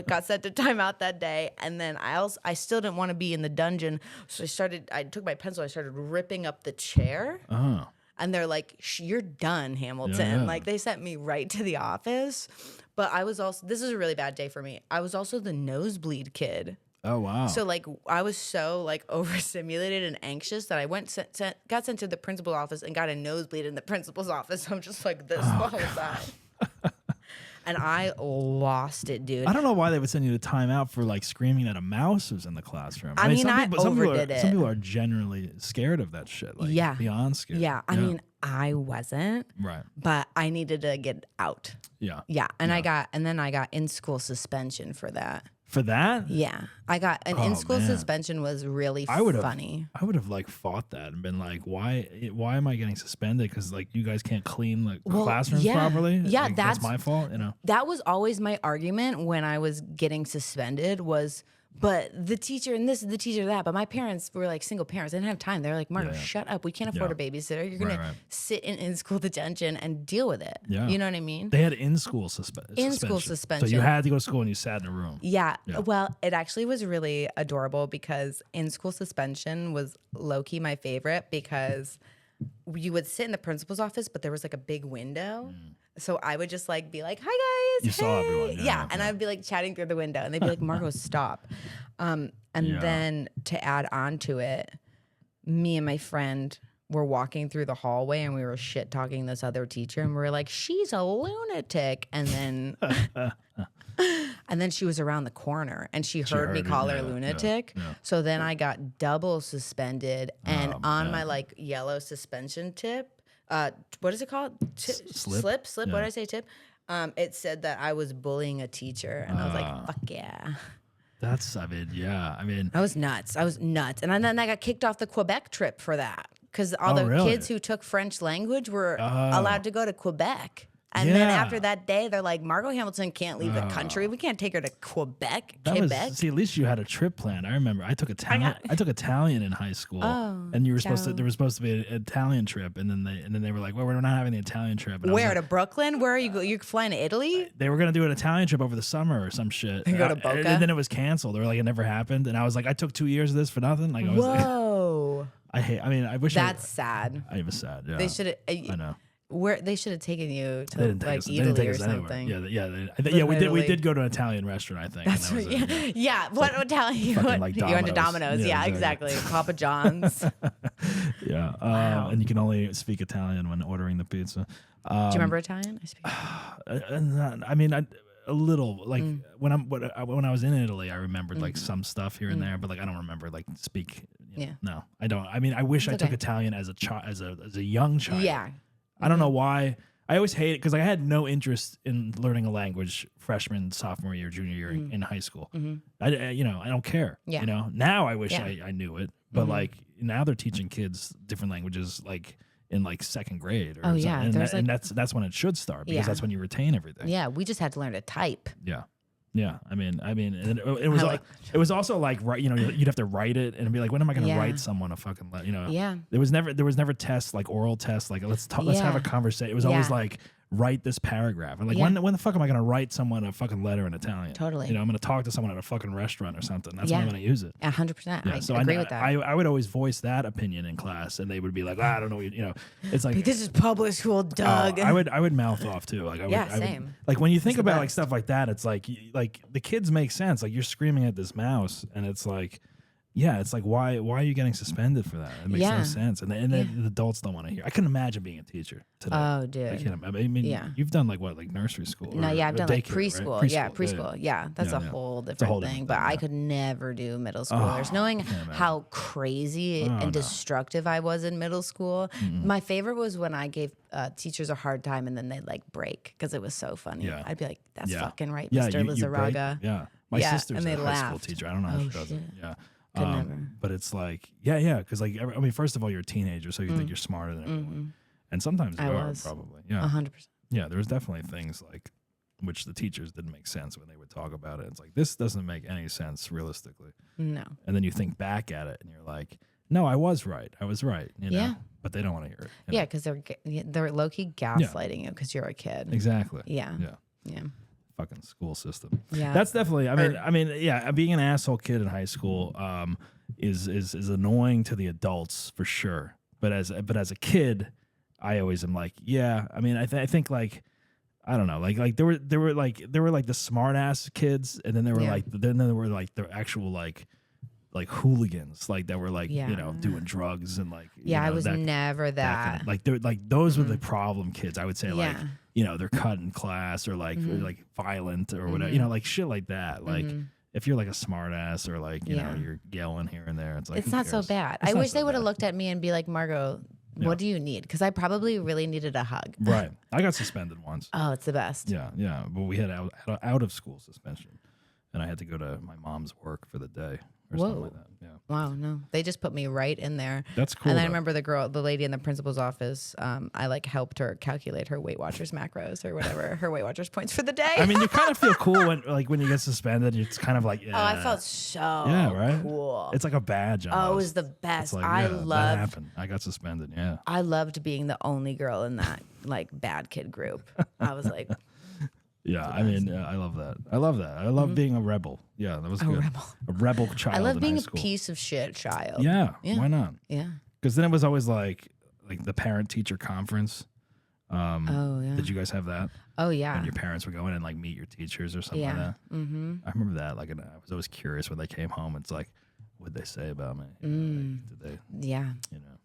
got sent to timeout that day. And then I still didn't want to be in the dungeon. So I took my pencil, I started ripping up the chair. Oh. And they're like, you're done, Hamilton. Yeah. Like they sent me right to the office. But I was also, this is a really bad day for me. I was also the nosebleed kid. Oh wow. So like I was so like overstimulated and anxious that I got sent to the principal's office and got a nosebleed in the principal's office. I'm just like this the whole time. And I lost it, dude. I don't know why they would send you to timeout for like screaming that a mouse was in the classroom. I mean, I overdid it. it. Some people are generally scared of that shit. Like beyond scared. Yeah. I mean, I wasn't. Right. But I needed to get out. Yeah. Yeah. And then I got in-school suspension for that. For that? Yeah. I got an in-school man. suspension was really funny. I would have like fought that and been like, why am I getting suspended? Because like you guys can't clean like classrooms properly. Yeah, like, that's my fault. You know. That was always my argument when I was getting suspended was, but the teacher and this, the teacher that. But my parents were like single parents. They didn't have time. They're like, Margo, shut up. We can't afford a babysitter. You're going to sit in school detention and deal with it. Yeah. You know what I mean? They had in-school suspension. In-school suspension. So you had to go to school and you sat in a room. Yeah. Well, it actually was really adorable because in-school suspension was low-key my favorite because you would sit in the principal's office, but there was like a big window. So I would just like be like, hi guys. You saw everyone. Yeah. And I'd be like chatting through the window and they'd be like, Margo, stop. And then to add on to it, me and my friend were walking through the hallway and we were shit talking this other teacher and we were like, she's a lunatic. And then and then she was around the corner and she heard me call her lunatic. Yeah. So then I got double suspended and on my like yellow suspension tip, what is it called? Slip. What did I say? Tip. It said that I was bullying a teacher, and I was like, "Fuck yeah!" I was nuts. And then I got kicked off the Quebec trip for that because all the kids who took French language were allowed to go to Quebec. And then after that day, they're like, Margaux Hamilton can't leave the country. We can't take her to Quebec. See, at least you had a trip planned. I remember I took Italian in high school, and you were there was supposed to be an Italian trip, and then they were like, well, we're not having the Italian trip. And Where to Brooklyn? Where are you? You're flying to Italy? They were gonna do an Italian trip over the summer or some shit. And go to Boca? And then it was canceled. They were like, it never happened. And I was like, I took 2 years of this for nothing. Like, I was Whoa. I wish that's sad. I was sad. Yeah, They should. I know. Where they should have taken you to like Italy Italy or something. We did go to an Italian restaurant, I think. That's right. What Italian? You went to Domino's. Yeah, exactly. Papa John's. Yeah. And you can only speak Italian when ordering the pizza. Do you remember Italian? I speak I mean, a little. Like when I was in Italy, I remembered like some stuff here and there, but like I don't remember like speak. No, I don't. I mean, I wish I took Italian as a young child. Yeah. I don't know why. I always hate it because I had no interest in learning a language freshman, sophomore year, junior year in high school. I don't care. Yeah. Now I wish I knew it, but like now they're teaching kids different languages like in like second grade. Or and that's when it should start because that's when you retain everything. Yeah, we just had to learn to type. Yeah. Yeah, I mean, and it was also like you'd have to write it and be like, when am I going to write someone a fucking Yeah. There was never tests like oral tests like let's have a conversation. It was always like write this paragraph and like when the fuck am I going to write someone a fucking letter in Italian? Totally. I'm going to talk to someone at a fucking restaurant or something. That's when I'm going to use it. 100%. I agree with that. I would always voice that opinion in class, and they would be like, I don't know, it's like this is public school, Doug. I would mouth off too. Like same. Like when you think about like stuff like that, it's like the kids make sense. Like you're screaming at this mouse, and it's like. Yeah, it's like why are you getting suspended for that? It makes no sense, and the adults don't want to hear. I couldn't imagine being a teacher today. Oh, dude. I mean, you've done like nursery school? No, I've done like preschool. Right? Yeah, preschool. Yeah, that's a whole different thing. But I could never do middle schoolers. Knowing how crazy and destructive I was in middle school, my favorite was when I gave teachers a hard time and then they'd like break because it was so funny. Yeah. I'd be like, "That's fucking right, Yeah, Mr. you break. Lizarraga." Yeah, my sister's and a they high school laughed. teacher. I don't know how she does it. Yeah. Could never. But it's like, because like, I mean, first of all, you're a teenager, so you think you're smarter than everyone. And sometimes you are, probably. Yeah. 100%. Yeah, there's definitely things like, which the teachers didn't make sense when they would talk about it. It's like, this doesn't make any sense realistically. No. And then you think back at it and you're like, no, I was right. I was right. Yeah. But they don't want to hear it. Yeah, because they're low-key gaslighting you because you're a kid. Exactly. Yeah. Yeah. Yeah. Fucking school system. Yeah, that's definitely. I mean, being an asshole kid in high school is annoying to the adults for sure. But as a kid, I always am like, yeah. I mean, I think like, I don't know, like there were like the smart ass kids, and then there were the actual like hooligans, like that were like doing drugs and like I was never that. Those were the problem kids. I would say like. They're cut in class or like violent or whatever, like shit like that. Like if you're like a smart ass or like, you're yelling here and there, it's like, it's not so bad. I wish they would have looked at me and be like, Margo, what do you need? Because I probably really needed a hug. Right. I got suspended once. Oh, it's the best. Yeah. Yeah. But we had out of school suspension, and I had to go to my mom's work for the day or something like that. Yeah. Wow, no. They just put me right in there. That's cool. And then I remember the lady in the principal's office, I like helped her calculate her Weight Watchers macros or whatever, her Weight Watchers points for the day. I mean, you kind of feel cool when you get suspended. It's kind of like, I felt so cool. It's like a badge. Almost. Oh, it was the best. Like, that happened. I got suspended. Yeah. I loved being the only girl in that like bad kid group. I was like, yeah, I mean, I love that. I love being a rebel. Yeah, that was good. A rebel child. I love being a piece of shit child. Yeah, why not? Yeah. Because then it was always like the parent teacher conference. Did you guys have that? Oh yeah. And your parents would go in and like meet your teachers or something like that. Mm-hmm. I remember that. Like, and I was always curious when they came home. It's like, what'd they say about me? Did they? Yeah.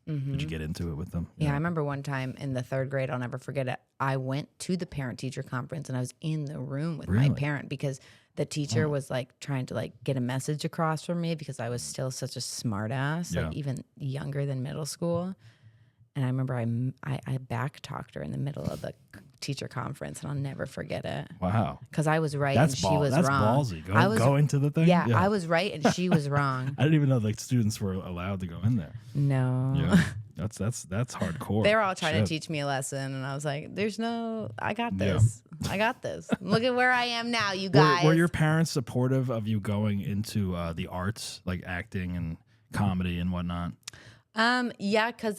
Did you get into it with them? Yeah, I remember one time in the third grade, I'll never forget it. I went to the parent-teacher conference and I was in the room with my parent because the teacher was like trying to like get a message across from me because I was still such a smart ass, like even younger than middle school. And I remember I back-talked her in the middle of the teacher conference, and I'll never forget it. Wow. Because I was right and she was that's wrong. That's ballsy. Go into the thing? Yeah, I was right and she was wrong. I didn't even know like students were allowed to go in there. No. Yeah. That's hardcore. They were all trying to teach me a lesson, and I was like, I got this. Yeah. I got this. Look at where I am now, you guys. Were your parents supportive of you going into the arts, like acting and comedy and whatnot? Yeah, because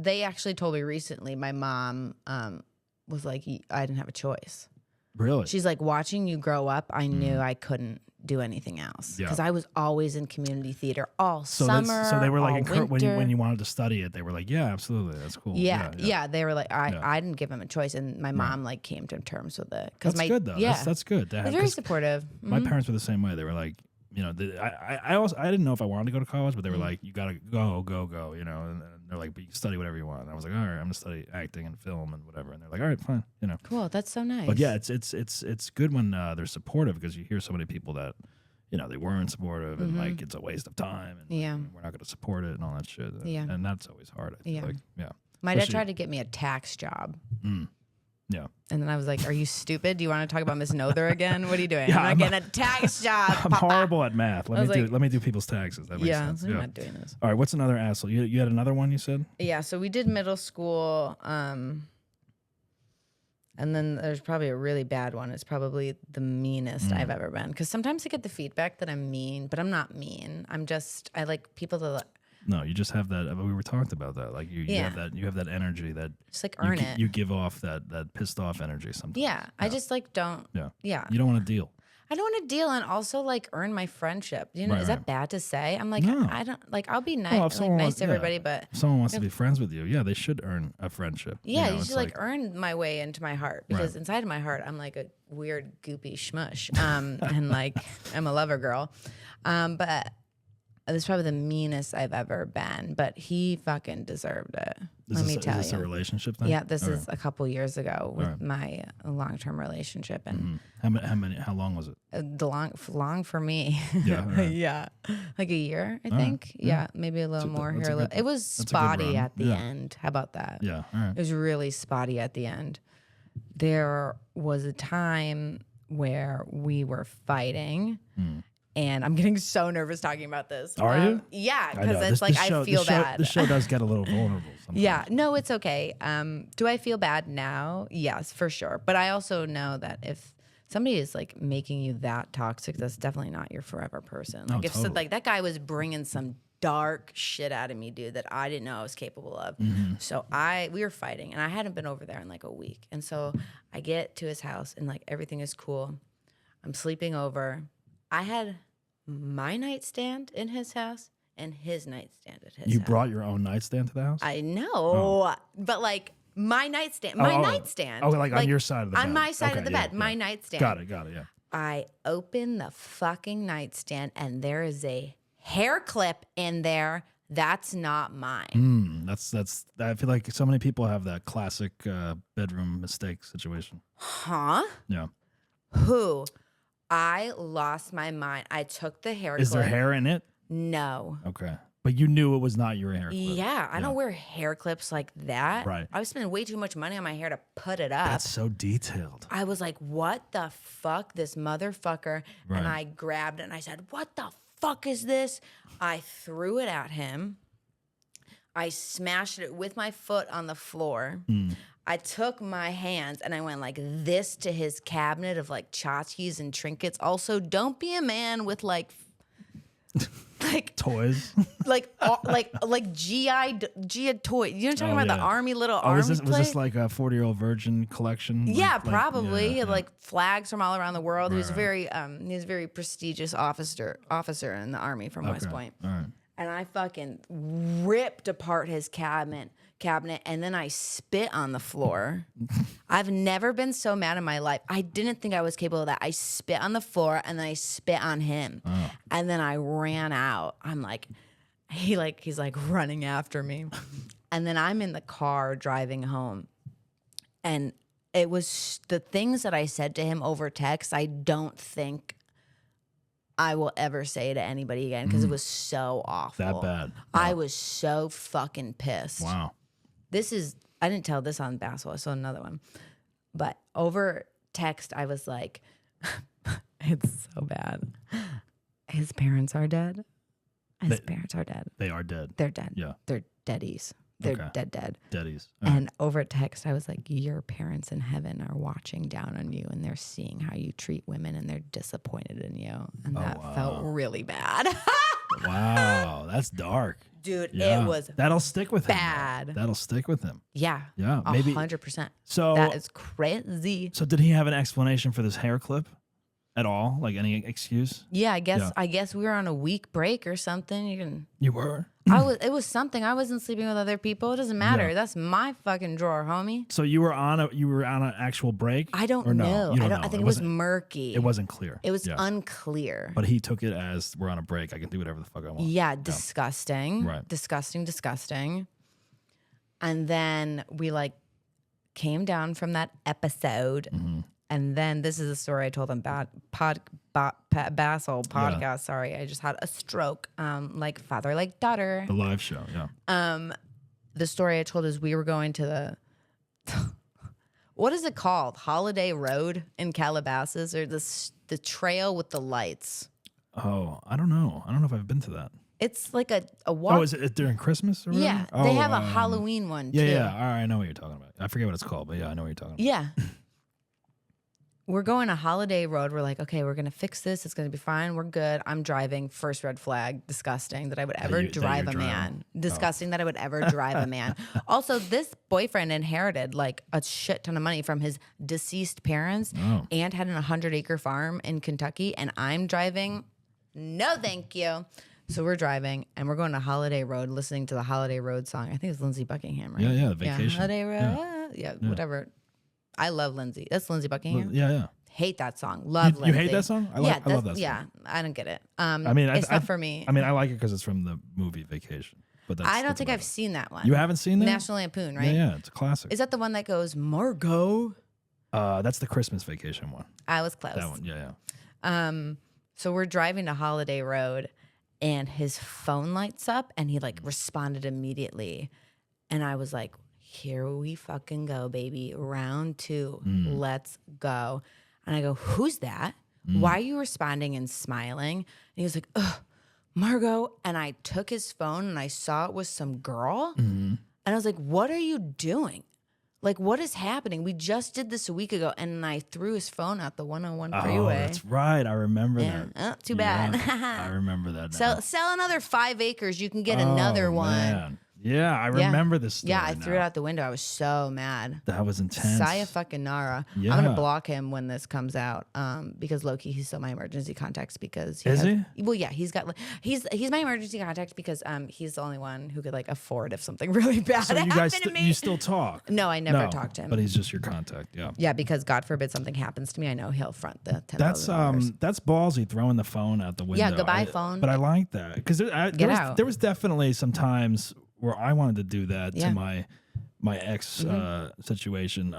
they actually told me recently, my mom was like, I didn't have a choice. Really? She's like, watching you grow up, I knew I couldn't do anything else because I was always in community theater all summer. So they were like, when you wanted to study it, they were like, yeah, absolutely, that's cool. Yeah. They were like, I didn't give them a choice, and my mom like came to terms with it. That's good though. Yeah, that's good. They're very supportive. My parents were the same way. They were like, I didn't know if I wanted to go to college, but they were like, you gotta go, and they're like, but you can study whatever you want. And I was like, all right, I'm gonna study acting and film and whatever. And they're like, all right, fine, you know. Cool, that's so nice. But yeah, it's good when they're supportive, because you hear so many people that, you know, they weren't supportive and like it's a waste of time and we're not gonna support it and all that shit. And that's always hard. I feel like, My dad tried to get me a tax job. Yeah. And then I was like, are you stupid? Do you want to talk about Miss Nother again? What are you doing? Yeah, I'm not getting a tax job. I'm horrible at math. Let me do people's taxes. That makes sense. I'm not doing this. All right, what's another asshole? You had another one you said? Yeah, so we did middle school. And then there's probably a really bad one. It's probably the meanest I've ever been. Because sometimes I get the feedback that I'm mean, but I'm not mean. I like people to... No, you just have that. We were talking about that. Like you have that energy that just like earn it. You give off that pissed off energy sometimes. Yeah, I just like don't. Yeah. You don't want to deal. I don't want to deal and also like earn my friendship. You know, is that bad to say? I'm like, No. I don't like. I'll be nice, nice to everybody, but if someone wants to be friends with you, they should earn a friendship. Yeah, you should like earn my way into my heart, because inside of my heart, I'm like a weird goopy schmush, and like I'm a lover girl, but. This is probably the meanest I've ever been, but he fucking deserved it. Let me tell you. Is this a relationship thing? Yeah, this is a couple years ago with my long-term relationship. And how long was it? Long for me. Yeah, yeah, like a year, I think. Yeah, maybe a little more here. It was spotty at the end. How about that? Yeah, all right. It was really spotty at the end. There was a time where we were fighting. And I'm getting so nervous talking about this. Are you? Yeah, because it's like I feel bad. The show does get a little vulnerable sometimes. Yeah, no, it's okay. Do I feel bad now? Yes, for sure. But I also know that if somebody is like making you that toxic, that's definitely not your forever person. Like if totally. like that guy was bringing some dark shit out of me, dude, that I didn't know I was capable of. So we were fighting, and I hadn't been over there in like a week. And so I get to his house, and like everything is cool. I'm sleeping over. I had my nightstand in his house and his nightstand at his house. You brought your own nightstand to the house? I know, but like my nightstand, nightstand. Oh, like on your side of the bed. On my side of the bed, my nightstand. Got it, yeah. I open the fucking nightstand and there is a hair clip in there. That's not mine. That's. I feel like so many people have that classic bedroom mistake situation. Huh? Yeah. Who? I lost my mind. I took the hair clip. Is there hair in it? No. Okay. But you knew it was not your hair clip. Yeah, I don't wear hair clips like that. Right. I was spending way too much money on my hair to put it up. That's so detailed. I was like, what the fuck, this motherfucker? Right. And I grabbed it and I said, what the fuck is this? I threw it at him. I smashed it with my foot on the floor. I took my hands and I went like this to his cabinet of like tchotchkes and trinkets. Also, don't be a man with like toys, like GI toy. You know what I'm talking about? The army little army. Was this like a 40-year-old virgin collection? Yeah, probably. Like flags from all around the world. He was very very prestigious officer in the army from West Point. All right. And I fucking ripped apart his cabinet, and then I spit on the floor. I've never been so mad in my life. I didn't think I was capable of that. I spit on the floor, and then I spit on him. And then I ran out. I'm like, he's like running after me. And then I'm in the car driving home. And it was the things that I said to him over text, I don't think I will ever say to anybody again, because it was so awful. That bad. Wow. I was so fucking pissed. Wow. I didn't tell this on Basshole. I saw another one. But over text, I was like, it's so bad. His parents are dead. His parents are dead. They are dead. They're dead. Yeah. They're deadies. They're dead. Deadies. And over text, I was like, your parents in heaven are watching down on you and they're seeing how you treat women and they're disappointed in you. And that felt really bad. Wow. That's dark. Dude, it was that'll stick with bad. him. That'll stick with him. Yeah. Yeah. Maybe 100%. So that is crazy. So did he have an explanation for this hair clip at all? Like any excuse? Yeah, I guess we were on a week break or something. You were? It was something. I wasn't sleeping with other people. It doesn't matter. Yeah. That's my fucking drawer, homie. So you were on an actual break? I don't or no? know. You don't know. I think it was murky. It wasn't clear. It was unclear. But he took it as we're on a break. I can do whatever the fuck I want. Yeah, disgusting. Right. Disgusting. And then we like came down from that episode. And then this is a story I told on Basshole podcast. Sorry, I just had a stroke. Like father, like daughter. The live show, yeah. The story I told is we were going to the what is it called? Holiday Road in Calabasas, or the trail with the lights. Oh, I don't know. I don't know if I've been to that. It's like a walk. Oh, is it during Christmas or whatever? Yeah, they have a Halloween one too. Yeah. All right, I know what you're talking about. I forget what it's called, but yeah, I know what you're talking about. Yeah. We're going to Holiday Road. We're like, okay, we're going to fix this. It's going to be fine. We're good. I'm driving. First red flag. Disgusting that I would ever drive a man. Disgusting that I would ever drive a man. Also, this boyfriend inherited like a shit ton of money from his deceased parents and had an 100-acre farm in Kentucky. And I'm driving. No, thank you. So we're driving and we're going to Holiday Road, listening to the Holiday Road song. I think it's Lindsey Buckingham, right? Yeah, Vacation. Yeah, Holiday Road. Yeah, whatever. I love Lindsay. That's Lindsey Buckingham. Yeah. Hate that song. Love Lindsay. You hate that song? I love that song. Yeah, I don't get it. I mean, it's not for me. I mean, I like it because it's from the movie Vacation. But I don't think I've seen that one. You haven't seen that? National Lampoon, right? Yeah, it's a classic. Is that the one that goes Margo? That's the Christmas Vacation one. I was close. That one, yeah. So we're driving to Holiday Road, and his phone lights up, and he like responded immediately, and I was like, here we fucking go, baby. Round 2. Let's go. And I go, who's that? Why are you responding and smiling? And he was like, ugh, Margo. And I took his phone and I saw it was some girl. And I was like, what are you doing? Like, what is happening? We just did this a week ago. And I threw his phone out the 101 freeway. Oh, that's right. I remember that. Oh, too bad. I remember that now. Sell another 5 acres. You can get another one. Man. Yeah, I remember this story. Yeah, I threw it out the window. I was so mad. That was intense. Saya fucking Nara. Yeah. I'm gonna block him when this comes out. Because Loki, he's still my emergency contacts because he Is he? Well, yeah, he's my emergency contact because he's the only one who could like afford if something really bad So you happened guys, to me. you still talk? No, I never talked to him. But he's just your contact. Yeah. Yeah, because God forbid something happens to me, I know he'll front the $10,000. That's ballsy, throwing the phone out the window. Yeah, goodbye phone. But I like that because there was definitely some times where I wanted to do that to my ex situation.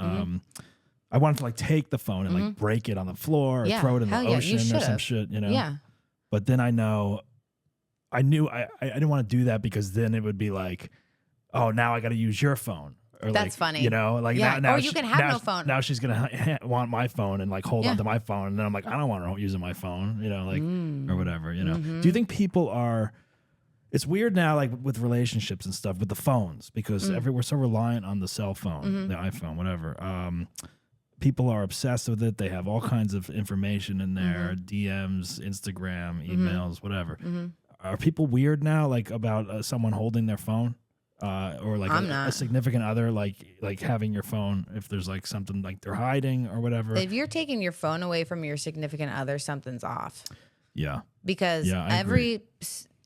I wanted to like take the phone and like break it on the floor or throw it in the ocean or some shit, you know? Yeah. But then I knew I didn't want to do that because then it would be like, oh, now I got to use your phone. Or That's like, funny. You know, like now or you can have no phone. Now she's gonna want my phone and like hold onto my phone, and then I'm like, I don't want her using my phone, you know, like or whatever, you know. Do you think people are? It's weird now, like with relationships and stuff, with the phones, because we're so reliant on the cell phone, the iPhone, whatever. People are obsessed with it. They have all kinds of information in there, DMs, Instagram, emails, whatever. Are people weird now, like about someone holding their phone, or like a significant other, like having your phone if there's like something like they're hiding or whatever? If you're taking your phone away from your significant other, something's off. Yeah. Because I every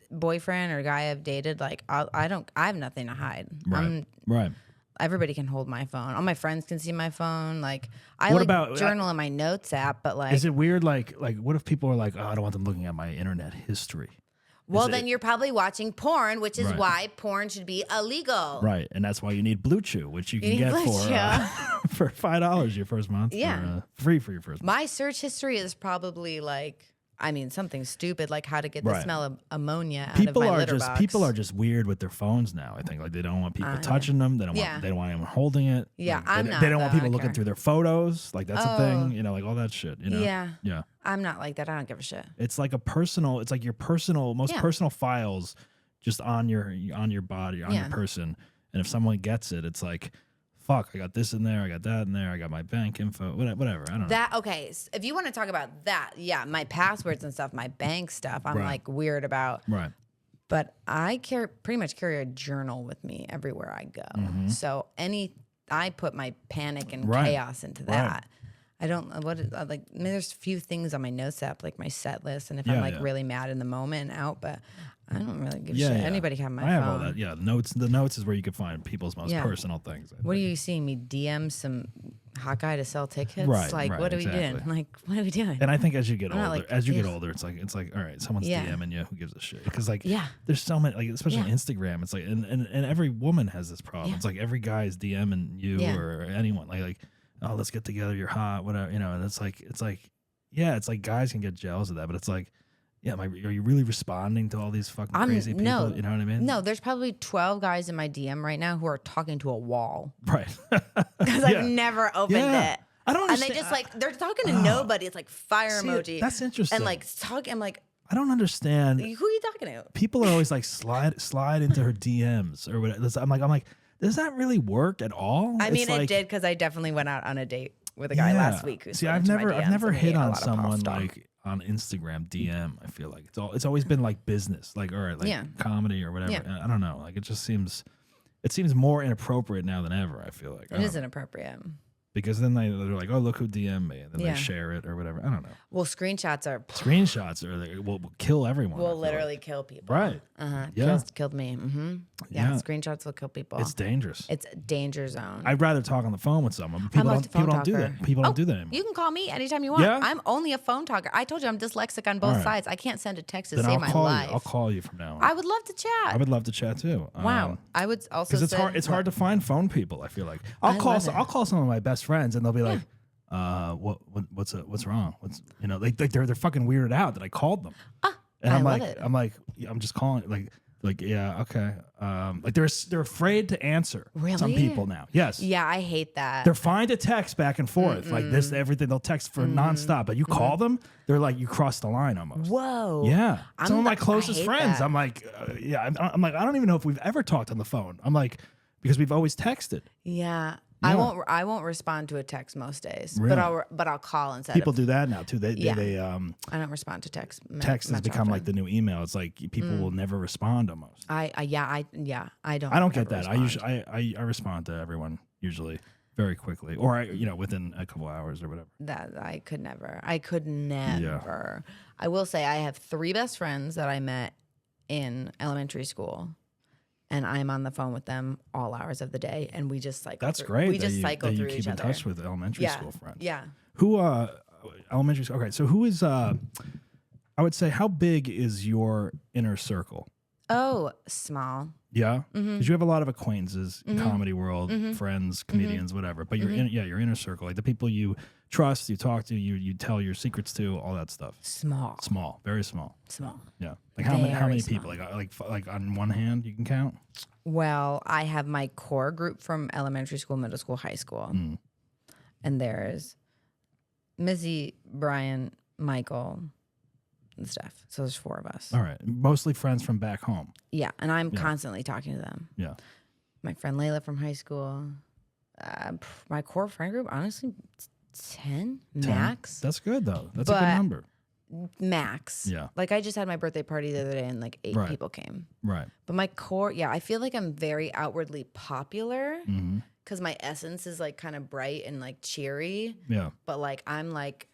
boyfriend or guy I've dated, like I have nothing to hide. Right. Everybody can hold my phone. All my friends can see my phone. Like I journal in my notes app, but like, is it weird? Like what if people are like, oh, I don't want them looking at my internet history? Well, then you're probably watching porn, which is why porn should be illegal. Right, and that's why you need BlueChew, which you can get for $5 your first month. Yeah, free for your first month. My search history is probably like, I mean, something stupid like how to get the smell of ammonia out of my litter box. People are just weird with their phones now. I think like they don't want people touching them. They don't want anyone holding it. Yeah, like, they don't want people looking through their photos. Like that's a thing. You know, like all that shit. You know. Yeah. I'm not like that. I don't give a shit. It's like it's like your most personal files just on your body, on your person. And if someone gets it, it's like, fuck, I got this in there, I got that in there, I got my bank info, whatever. I don't know. Okay, so if you want to talk about that, my passwords and stuff, my bank stuff, I'm like weird about. Right. But I pretty much carry a journal with me everywhere I go. So I put my panic and chaos into that. I don't like. I mean, there's a few things on my notes app, like my set list, and if Yeah, I'm like yeah. really mad in the moment, out. But I don't really give a Yeah, shit. yeah. Anybody can have my I have phone. all that. Yeah, notes. The notes is where you can find people's most Yeah. personal things. What are you seeing me DM some hot guy to sell tickets? Right, Like, right, what are we doing? exactly. Like, what are we doing? And I think as you get I'm not older, like, as you get ugh. older, it's like, all right, someone's Yeah. DMing you. Who gives a shit? Because like, Yeah. there's so many, like, especially on Yeah. Instagram. It's like, and every woman has this problem. Yeah. It's like every guy is DMing you Yeah. or anyone. Like, oh, let's get together. You're hot, whatever. And it's like, yeah, it's like guys can get jealous of that, but it's like, yeah, are you really responding to all these fucking crazy people? No, You know what I mean? No, there's probably 12 guys in my DM right now who are talking to a wall Right. because I've never opened Yeah. it. I don't And understand. they just like they're talking to nobody. It's like fire See, emoji. that's interesting. And like talking, I'm like, I don't understand. who are you talking to? People are always like slide into her DMs or whatever. I'm like, does that really work at all? I mean, It's it like, did because I definitely went out on a date with a guy yeah. last week. Who See, slid I've into my never DMs and we hit ate a on lot of someone pasta. like on Instagram DM. I feel like it's always been like business, like all right, like Yeah. comedy or whatever. Yeah. I don't know. Like it seems more inappropriate now than ever. I feel like It is inappropriate. because then they're like, oh, look who DM'd me, and then Yeah. they share it or whatever. I don't know. Well, screenshots are Screenshots will kill everyone. I will feel like. literally kill people. Right. Yeah. Killed me. Yeah. Screenshots will kill people. It's dangerous. It's a danger zone. I'd rather talk on the phone with someone. But I'm people like the phone don't do talker. that. People don't do that anymore. You can call me anytime you want. Yeah? I'm only a phone talker. I told you I'm dyslexic on both All right. sides. I can't send a text to Then save I'll my call life. you. I'll call you from now on. I would love to chat. I would love to chat too. Wow. I would also because it's send- hard. It's hard to find phone people. I feel like I'll call some of my best friends, and they'll be like, what's wrong? They're fucking weirded out that I called them. And I I'm love like, it. I'm just calling like yeah, okay. Like they're afraid to answer. Some Really? people now. Yes. Yeah, I hate that. They're fine to text back and forth like this, everything. They'll text for nonstop, but you call them, they're like you crossed the line almost. Whoa. Yeah, some of my I closest hate friends. that. I'm like, yeah. I'm like, I don't even know if we've ever talked on the phone. I'm like, because we've always texted. Yeah. Yeah. I won't respond to a text most days, Really? but I'll call instead. People do that now too. They I don't respond to text. text has much become like often. the new email. It's like people will never respond almost. I don't. I don't get ever that. respond. I respond to everyone usually very quickly, or within a couple hours or whatever. That I could never. I will say I have 3 best friends that I met in elementary school, and I'm on the phone with them all hours of the day, and we just cycle. That's through. great. We that just you, cycle that you through keep each in other. touch with elementary school friends. Yeah. Who elementary school? Okay, so who is I would say, how big is your inner circle? Oh, small. Yeah, because Mm-hmm. you have a lot of acquaintances, comedy world, friends, comedians, whatever. But your your inner circle, like the people you trust, you talk to, you tell your secrets to, all that stuff. Small. Very small. Small. Yeah, like how many Very people? Like on one hand you can count. Well, I have my core group from elementary school, middle school, high school. And there's Missy, Brian, Michael, and stuff. So there's 4 of us. All right, mostly friends from back home. Yeah. And I'm constantly talking to them. Yeah, My friend Layla from high school. My core friend group, honestly, 10 max. That's good though. That's a good But- number. Max. Yeah. Like I just had my birthday party the other day and like 8 Right. people came. Right. But my core, I feel like I'm very outwardly popular Mm-hmm. because my essence is like kind of bright and like cheery. Yeah. But like I'm like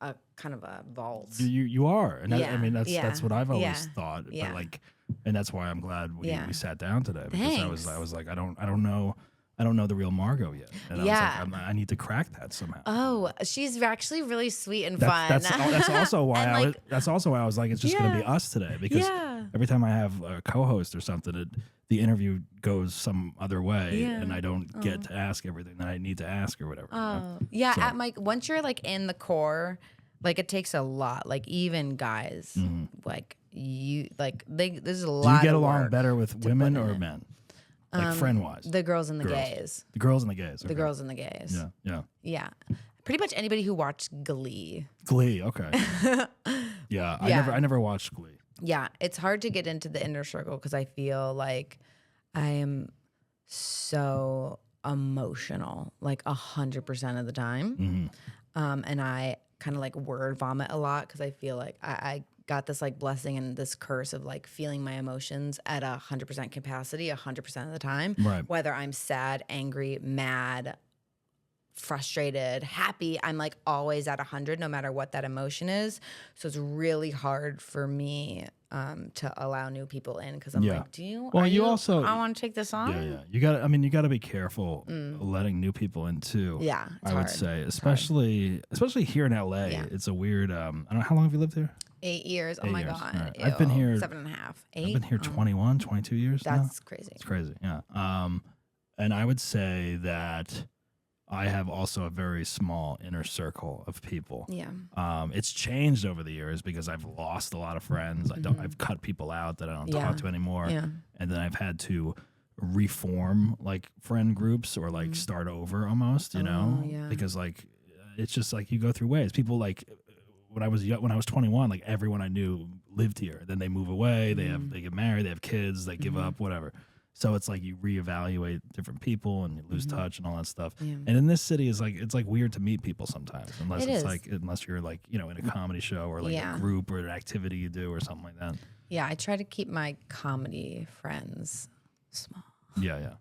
a kind of a vault. You are, and I Yeah, mean that's yeah, what I've always yeah, thought. yeah. But like, and that's why I'm glad we sat down today because Thanks. I was like I don't know the real Margo yet, and Yeah. I was like I need to crack that somehow. Oh, she's actually really sweet and fun. That's also why And, that's also why I was like it's just gonna be us today because Yeah. every time I have a co-host or something, the interview goes some other way, Yeah. and I don't get to ask everything that I need to ask or whatever. you know? Yeah, So- at my once you're like in the core, like it takes a lot. Like even guys, like you, like there's a Do lot. you get of along work better with to women put in or it. men, like friend wise? The girls and the Girls. gays. The girls and the gays. The okay. girls and the gays. Yeah, yeah. Yeah. Pretty much anybody who watched Glee. Glee. Okay. Yeah, I never watched Glee. Yeah, it's hard to get into the inner circle because I feel like I am so emotional, like 100% of the time. And I kind of like word vomit a lot because I feel like I got this like blessing and this curse of like feeling my emotions at 100% capacity 100% of the time. Right. Whether I'm sad, angry, mad, frustrated, happy. I'm like always at 100 no matter what that emotion is. So it's really hard for me to allow new people in because I'm like, I want to take this on. Yeah. You got to be careful letting new people in too. Yeah, I would say, especially here in LA. Yeah. It's a weird. I don't know, how long have you lived here? 8 years. Oh 8 my years. God. Right. Ew. I've been here 7.5. 8. I've been here 21, 22 years now. That's crazy. It's crazy. Yeah. And I would say that I have also a very small inner circle of people. Yeah. It's changed over the years because I've lost a lot of friends. I've cut people out that I don't talk to anymore. Yeah. And then I've had to reform like friend groups or like start over almost, you know? Yeah. Because like it's just like you go through waves. People like when I was 21, like everyone I knew lived here. Then they move away, they get married, they have kids, they give up, whatever. So it's like you reevaluate different people and you lose touch and all that stuff. Yeah. And in this city, it's like weird to meet people sometimes, unless you're like, you know, in a comedy show or like a group or an activity you do or something like that. Yeah, I try to keep my comedy friends small. Yeah.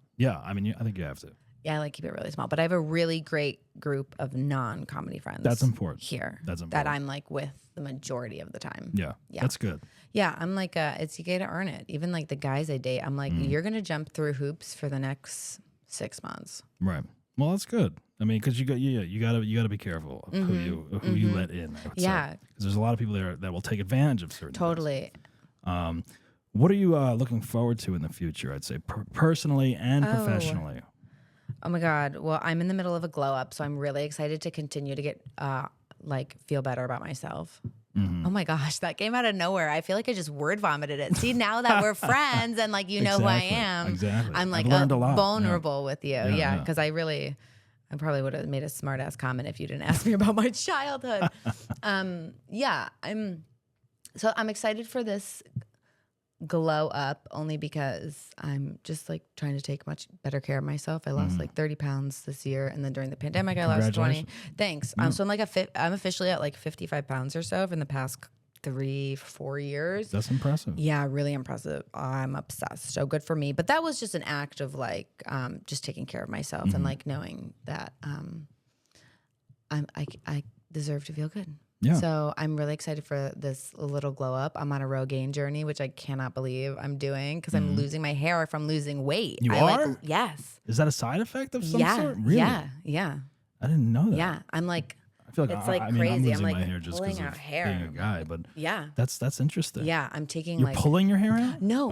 I mean, I think you have to. Yeah, I like keep it really small. But I have a really great group of non-comedy friends. That's important. Here. That's important. That I'm like with the majority of the time. Yeah. That's good. Yeah, I'm like, you got to earn it. Even like the guys I date, I'm like, you're going to jump through hoops for the next 6 months. Right. Well, that's good. I mean, because you got to be careful of who you let in. I would say. Because there's a lot of people there that will take advantage of certain Totally. things. What are you looking forward to in the future? I'd say personally and professionally. Oh my God. Well, I'm in the middle of a glow up, so I'm really excited to continue to get feel better about myself. Oh my gosh, that came out of nowhere. I feel like I just word vomited it. See, now that we're friends and like you know who I am, I'm like vulnerable with you. Yeah, because I probably would have made a smart ass comment if you didn't ask me about my childhood. I'm excited for this glow up only because I'm just like trying to take much better care of myself. I lost like 30 pounds this year, and then during the pandemic I lost 20. Thanks. So I'm like I'm officially at like 55 pounds or so in the past 3-4 years. That's impressive. Yeah, really impressive. I'm obsessed. So good for me. But that was just an act of like just taking care of myself and like knowing that I deserve to feel good. Yeah. So I'm really excited for this little glow up. I'm on a Rogaine journey, which I cannot believe I'm doing because I'm losing my hair from losing weight. You are? Yes. Is that a side effect of some sort? Really? Yeah. I didn't know that. Yeah. I'm like, I feel like it's like I'm crazy. losing I'm like my hair just pulling out of hair. being a guy, but yeah, that's interesting. Yeah, I'm taking You're pulling your hair out? No.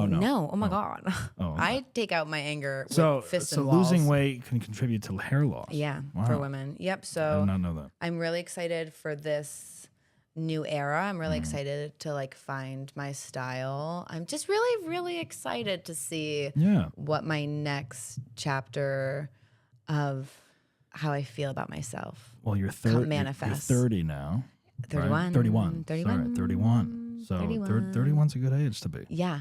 Oh my God. I take out my anger with fists and walls. So losing weight can contribute to hair loss. Yeah, for women. Yep. So I did not know that. I'm really excited for this new era. I'm really excited to like find my style. I'm just really, really excited to see what my next chapter of how I feel about myself. Well, you're manifest. You're 30 now. 31. Right? 31. 31. So 31's a good age to be. Yeah.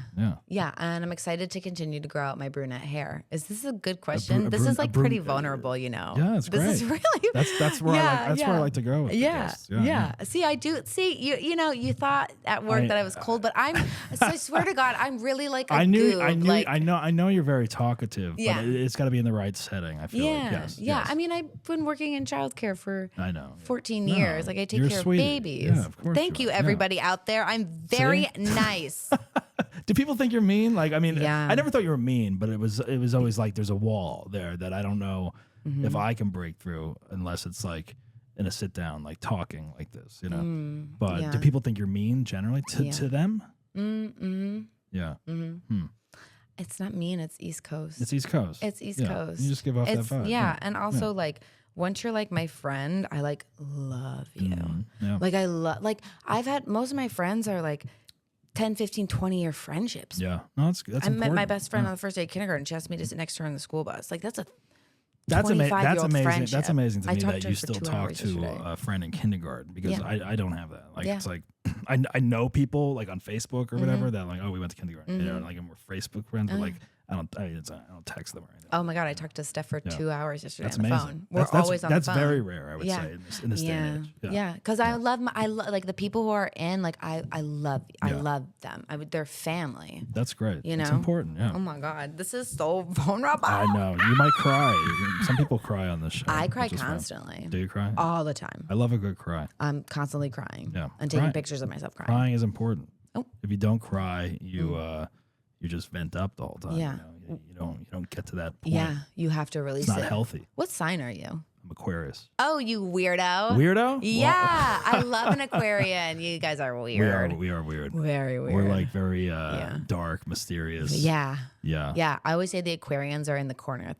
And I'm excited to continue to grow out my brunette hair. Is this a good question? This is like pretty vulnerable, you know. Yeah, it's great. This is really that's where I like to go with this. Yeah. See, I do. See, you know, you thought at work that I was cold, but so I swear to God, I'm really like a goob. I know you're very talkative, but it's got to be in the right setting. I feel like yes. I mean, I've been working in childcare for 14 No, years. Like I take care of babies. Yeah, of course. Thank you, everybody out there. I'm very nice. Do people think you're mean? Like, I mean, I never thought you were mean, but it was always like there's a wall there that I don't know if I can break through unless it's like in a sit down, like talking like this, you know. But do people think you're mean generally to them? Yeah. It's not mean. It's East Coast. It's East Coast. It's East Coast. You just give off that vibe. Yeah, and also like once you're like my friend, I like love you. Like I love, like I've had most of my friends are like 10, 15, 20-year friendships. Yeah. No, that's I met my best friend on the first day of kindergarten. She asked me to sit next to her on the school bus. Like that's amazing. Friendship. That's amazing to me that to you still talk to a friend in kindergarten because I don't have that. Like it's like I know people like on Facebook or whatever that like we went to kindergarten, you know, like and we're Facebook friends, but like I don't text them or anything. Oh my God, I talked to Steph for 2 hours yesterday That's on the amazing. phone. We're always on the phone. That's very rare, I would say, in this day and age. Yeah, because I love like the people who are in, like I love them. They're family. That's great. You know, it's important. Yeah. Oh my God, this is so vulnerable. I know you might cry. Some people cry on this show. I cry constantly. Do you cry? All the time. I love a good cry. I'm constantly crying. Yeah, and taking pictures of myself crying. Crying is important. Oh. If you don't cry, you just vent up the whole time. Yeah. You don't get to that point. Yeah, you have to release It's not it. healthy. What sign are you? I'm Aquarius. Oh, you weirdo. Weirdo? Yeah, I love an Aquarian. You guys are weird. We are weird. Very weird. We're like very dark, mysterious. Yeah. Yeah. Yeah. I always say the Aquarians are in the corner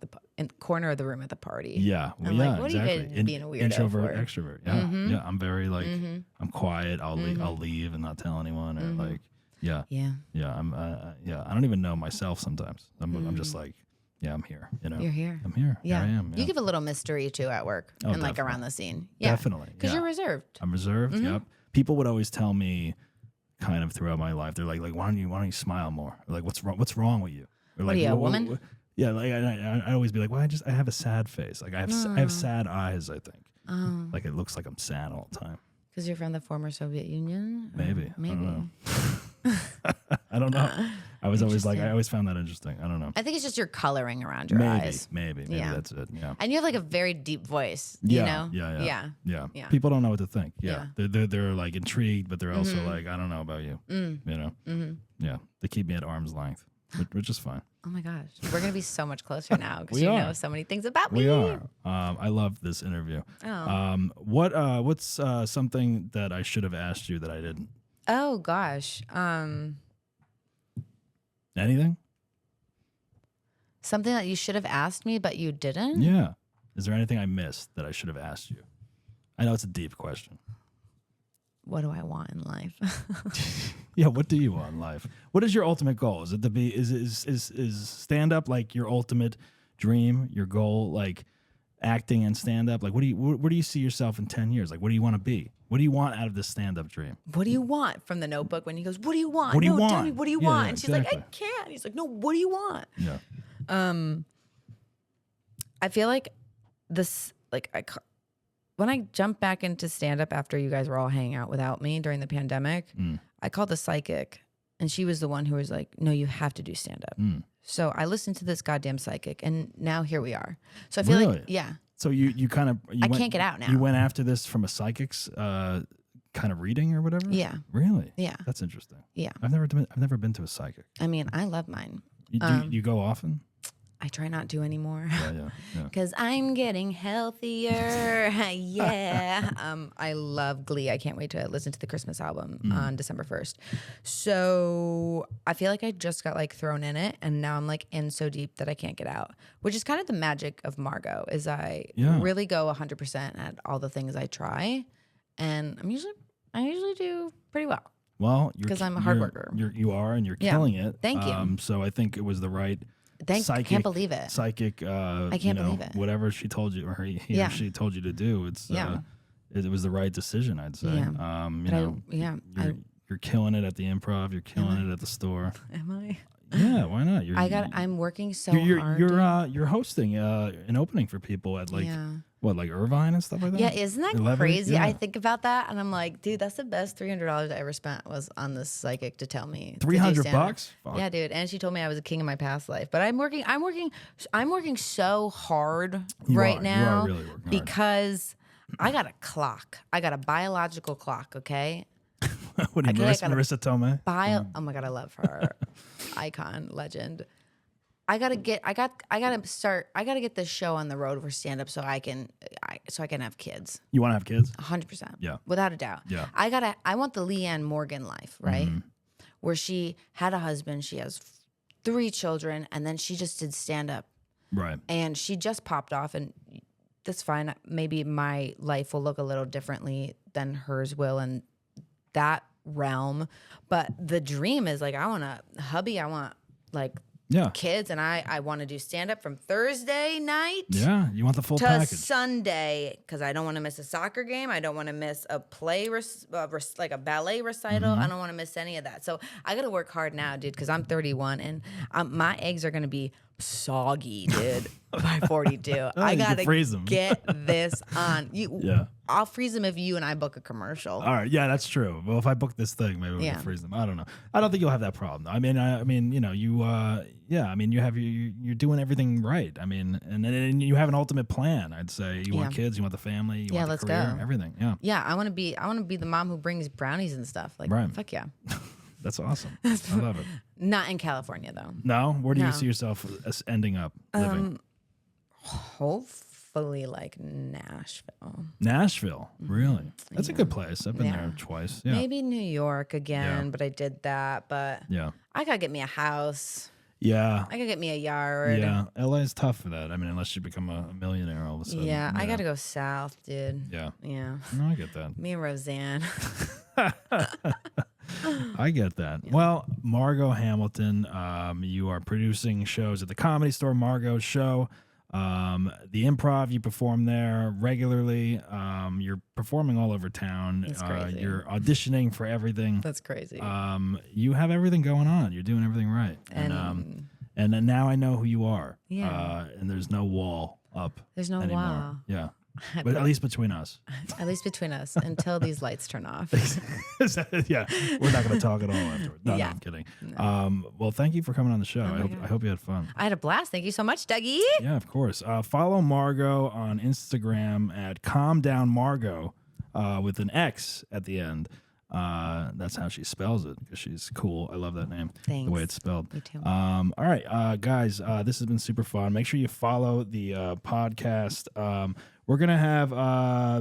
corner of the room at the party. Yeah. I'm yeah, like, what exactly. are you guys being a weirdo Introvert, for? extrovert. Yeah. Yeah. I'm very like I'm quiet. I'll leave and not tell anyone or like yeah. Yeah. Yeah. I don't even know myself sometimes. I'm just like, yeah, I'm here. You know. You're here. I'm here. Yeah. Here I am. Yeah. You give a little mystery too at work and like definitely. around the scene. Yeah. Definitely. Because you're reserved. I'm reserved. Yep. People would always tell me, kind of throughout my life, they're like, why don't you smile more? Or like, what's wrong with you? Or What like, are you, a woman? Yeah, like I always be like, well, I have a sad face. Like I have sad eyes. I think. Oh. Like it looks like I'm sad all the time. Because you're from the former Soviet Union? Maybe. Maybe. I don't know. I don't know. I was always like, I always found that interesting. I don't know. I think it's just your coloring around your eyes. Maybe Yeah. that's it. Yeah. And you have like a very deep voice. Yeah, You know? yeah. People don't know what to think. Yeah. Yeah. They're like intrigued, but they're also like, I don't know about you. You know? Yeah. They keep me at arm's length, which is fine. Oh my gosh. We're going to be so much closer now because We you are. know so many things about me. We are. I love this interview. Oh. What's something that I should have asked you that I didn't? Oh gosh. Anything? Something that you should have asked me, but you didn't? Yeah. Is there anything I missed that I should have asked you? I know it's a deep question. What do I want in life? Yeah, what do you want in life? What is your ultimate goal? Is it to be is stand up like your ultimate dream, your goal, like acting and stand up? Like where do you see yourself in 10 years? Like what do you want to be? What do you want out of this stand up dream? What do you want from the Notebook when he goes, what do you want? What do you no, want? Tell me, what do you Yeah, want? yeah, And she's like, I exactly. can't. He's like, no, what do you want? Yeah. I feel like this, like when I jumped back into stand up after you guys were all hanging out without me during the pandemic, I called the psychic and she was the one who was like, no, you have to do stand up. So I listened to this goddamn psychic and now here we are. So I feel Really? like, yeah. So you kind of I can't get out now. You went after this from a psychic's kind of reading or whatever? Yeah. Really? Yeah. That's interesting. Yeah. I've never been to a psychic. I mean, I love mine. You go often? I try not to anymore. Yeah. Because I'm getting healthier. Yeah. I love Glee. I can't wait to listen to the Christmas album on December 1st. So I feel like I just got like thrown in it and now I'm like in so deep that I can't get out, which is kind of the magic of Margo is I really go 100% at all the things I try. And I usually do pretty well. Well, because I'm a hard worker. You are, and you're killing it. Thank you. So I think it was the right I can't believe it. Psychic, I can't believe it. Whatever she told you, or he or she told you to do, it was the right decision, I'd say. Yeah. You're killing it at the Improv. You're killing it at the store. Am I? Yeah, why not? I'm working so hard. You're hosting an opening for people at like Irvine and stuff like that. Yeah, isn't that 11? crazy? Yeah. I think about that and I'm like, dude, that's the best $300 I ever spent was on this psychic to tell me $300? Yeah, dude. And she told me I was a king in my past life. But I'm working so hard right now. You are really working hard. Because I got a clock. I got a biological clock, okay? What do you, Marissa Tomei? Oh my god, I love her. Icon, legend. I gotta get this show on the road for stand up so I can have kids. You want to have kids? 100%. Yeah. Without a doubt. Yeah. I want the Leanne Morgan life, right? Where she had a husband, she has 3 children, and then she just did stand up. Right. And she just popped off, and that's fine. Maybe my life will look a little differently than hers will in that realm. But the dream is like, I want a hubby. I want like Yeah. kids, and I want to do stand up from Thursday night Yeah. You want the full to package. Sunday because I don't want to miss a soccer game. I don't want to miss a play, like a ballet recital. I don't want to miss any of that. So I got to work hard now, dude, because I'm 31 and my eggs are going to be soggy, dude, by 42. I you got can freeze 'em. to get this on. Yeah. I'll freeze them if you and I book a commercial. All right, yeah, that's true. Well, if I book this thing, maybe we can freeze them. I don't know. I don't think you'll have that problem. I mean, you know, you, I mean, you're doing everything right. I mean, and you have an ultimate plan. I'd say you want kids, you want the family, you want the let's career, go. everything. Yeah, Yeah, I want to be the mom who brings brownies and stuff. Like, Right. fuck yeah. that's awesome. I love it. Not in California though. No, where do you No. see yourself ending up living? Hopefully, like Nashville. Nashville, really? That's a good place. I've been Yeah. there twice. Yeah, Maybe New York again, Yeah. but I did that. But yeah, I gotta get me a house. yeah. I gotta get me a yard. Yeah, LA is tough for that. I mean, unless you become a millionaire all of a sudden. Yeah, I gotta go south, dude. Yeah, Yeah. no, I get that. Me and Roseanne. I get that. Well, Margaux Hamilton, you are producing shows at the Comedy Store, Margaux Show. The Improv, you perform there regularly. You're performing all over town. That's crazy. You're auditioning for everything. That's crazy. You have everything going on. You're doing everything right. And then now I know who you are. Yeah. And there's no wall up. There's no anymore. wall. Yeah. But at least between us. At least between us until these lights turn off. Yeah, we're not going to talk at all afterwards. No, Yeah. no, I'm kidding. Well, thank you for coming on the show. I hope you had fun. I had a blast. Thank you so much, Dougie. Yeah, of course. Follow Margo on Instagram at Calm Down Margo with an X at the end. That's how she spells it because she's cool. I love that name. Thanks. The way it's spelled. Me too. All right, guys, this has been super fun. Make sure you follow the podcast. We're going to have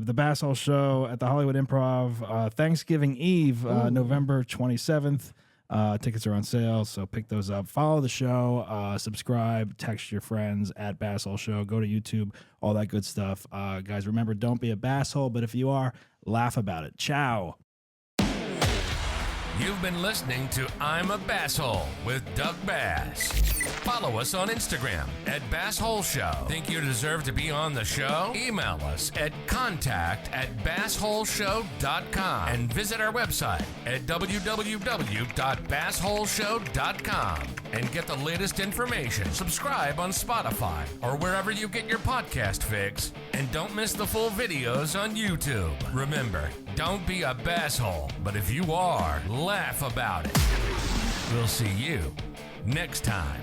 the Basshole Show at the Hollywood Improv Thanksgiving Eve, November 27th. Tickets are on sale, so pick those up. Follow the show, subscribe, text your friends at Basshole Show. Go to YouTube, all that good stuff. Guys, remember, don't be a basshole, but if you are, laugh about it. Ciao. You've been listening to I'm a Basshole with Doug Bass. Follow us on Instagram at Basshole Show. Think you deserve to be on the show? Email us at contact@bassholeshow.com and visit our website at www.bassholeshow.com and get the latest information. Subscribe on Spotify or wherever you get your podcast fix. And don't miss the full videos on YouTube. Remember, don't be a basshole, but if you are, laugh about it. We'll see you next time.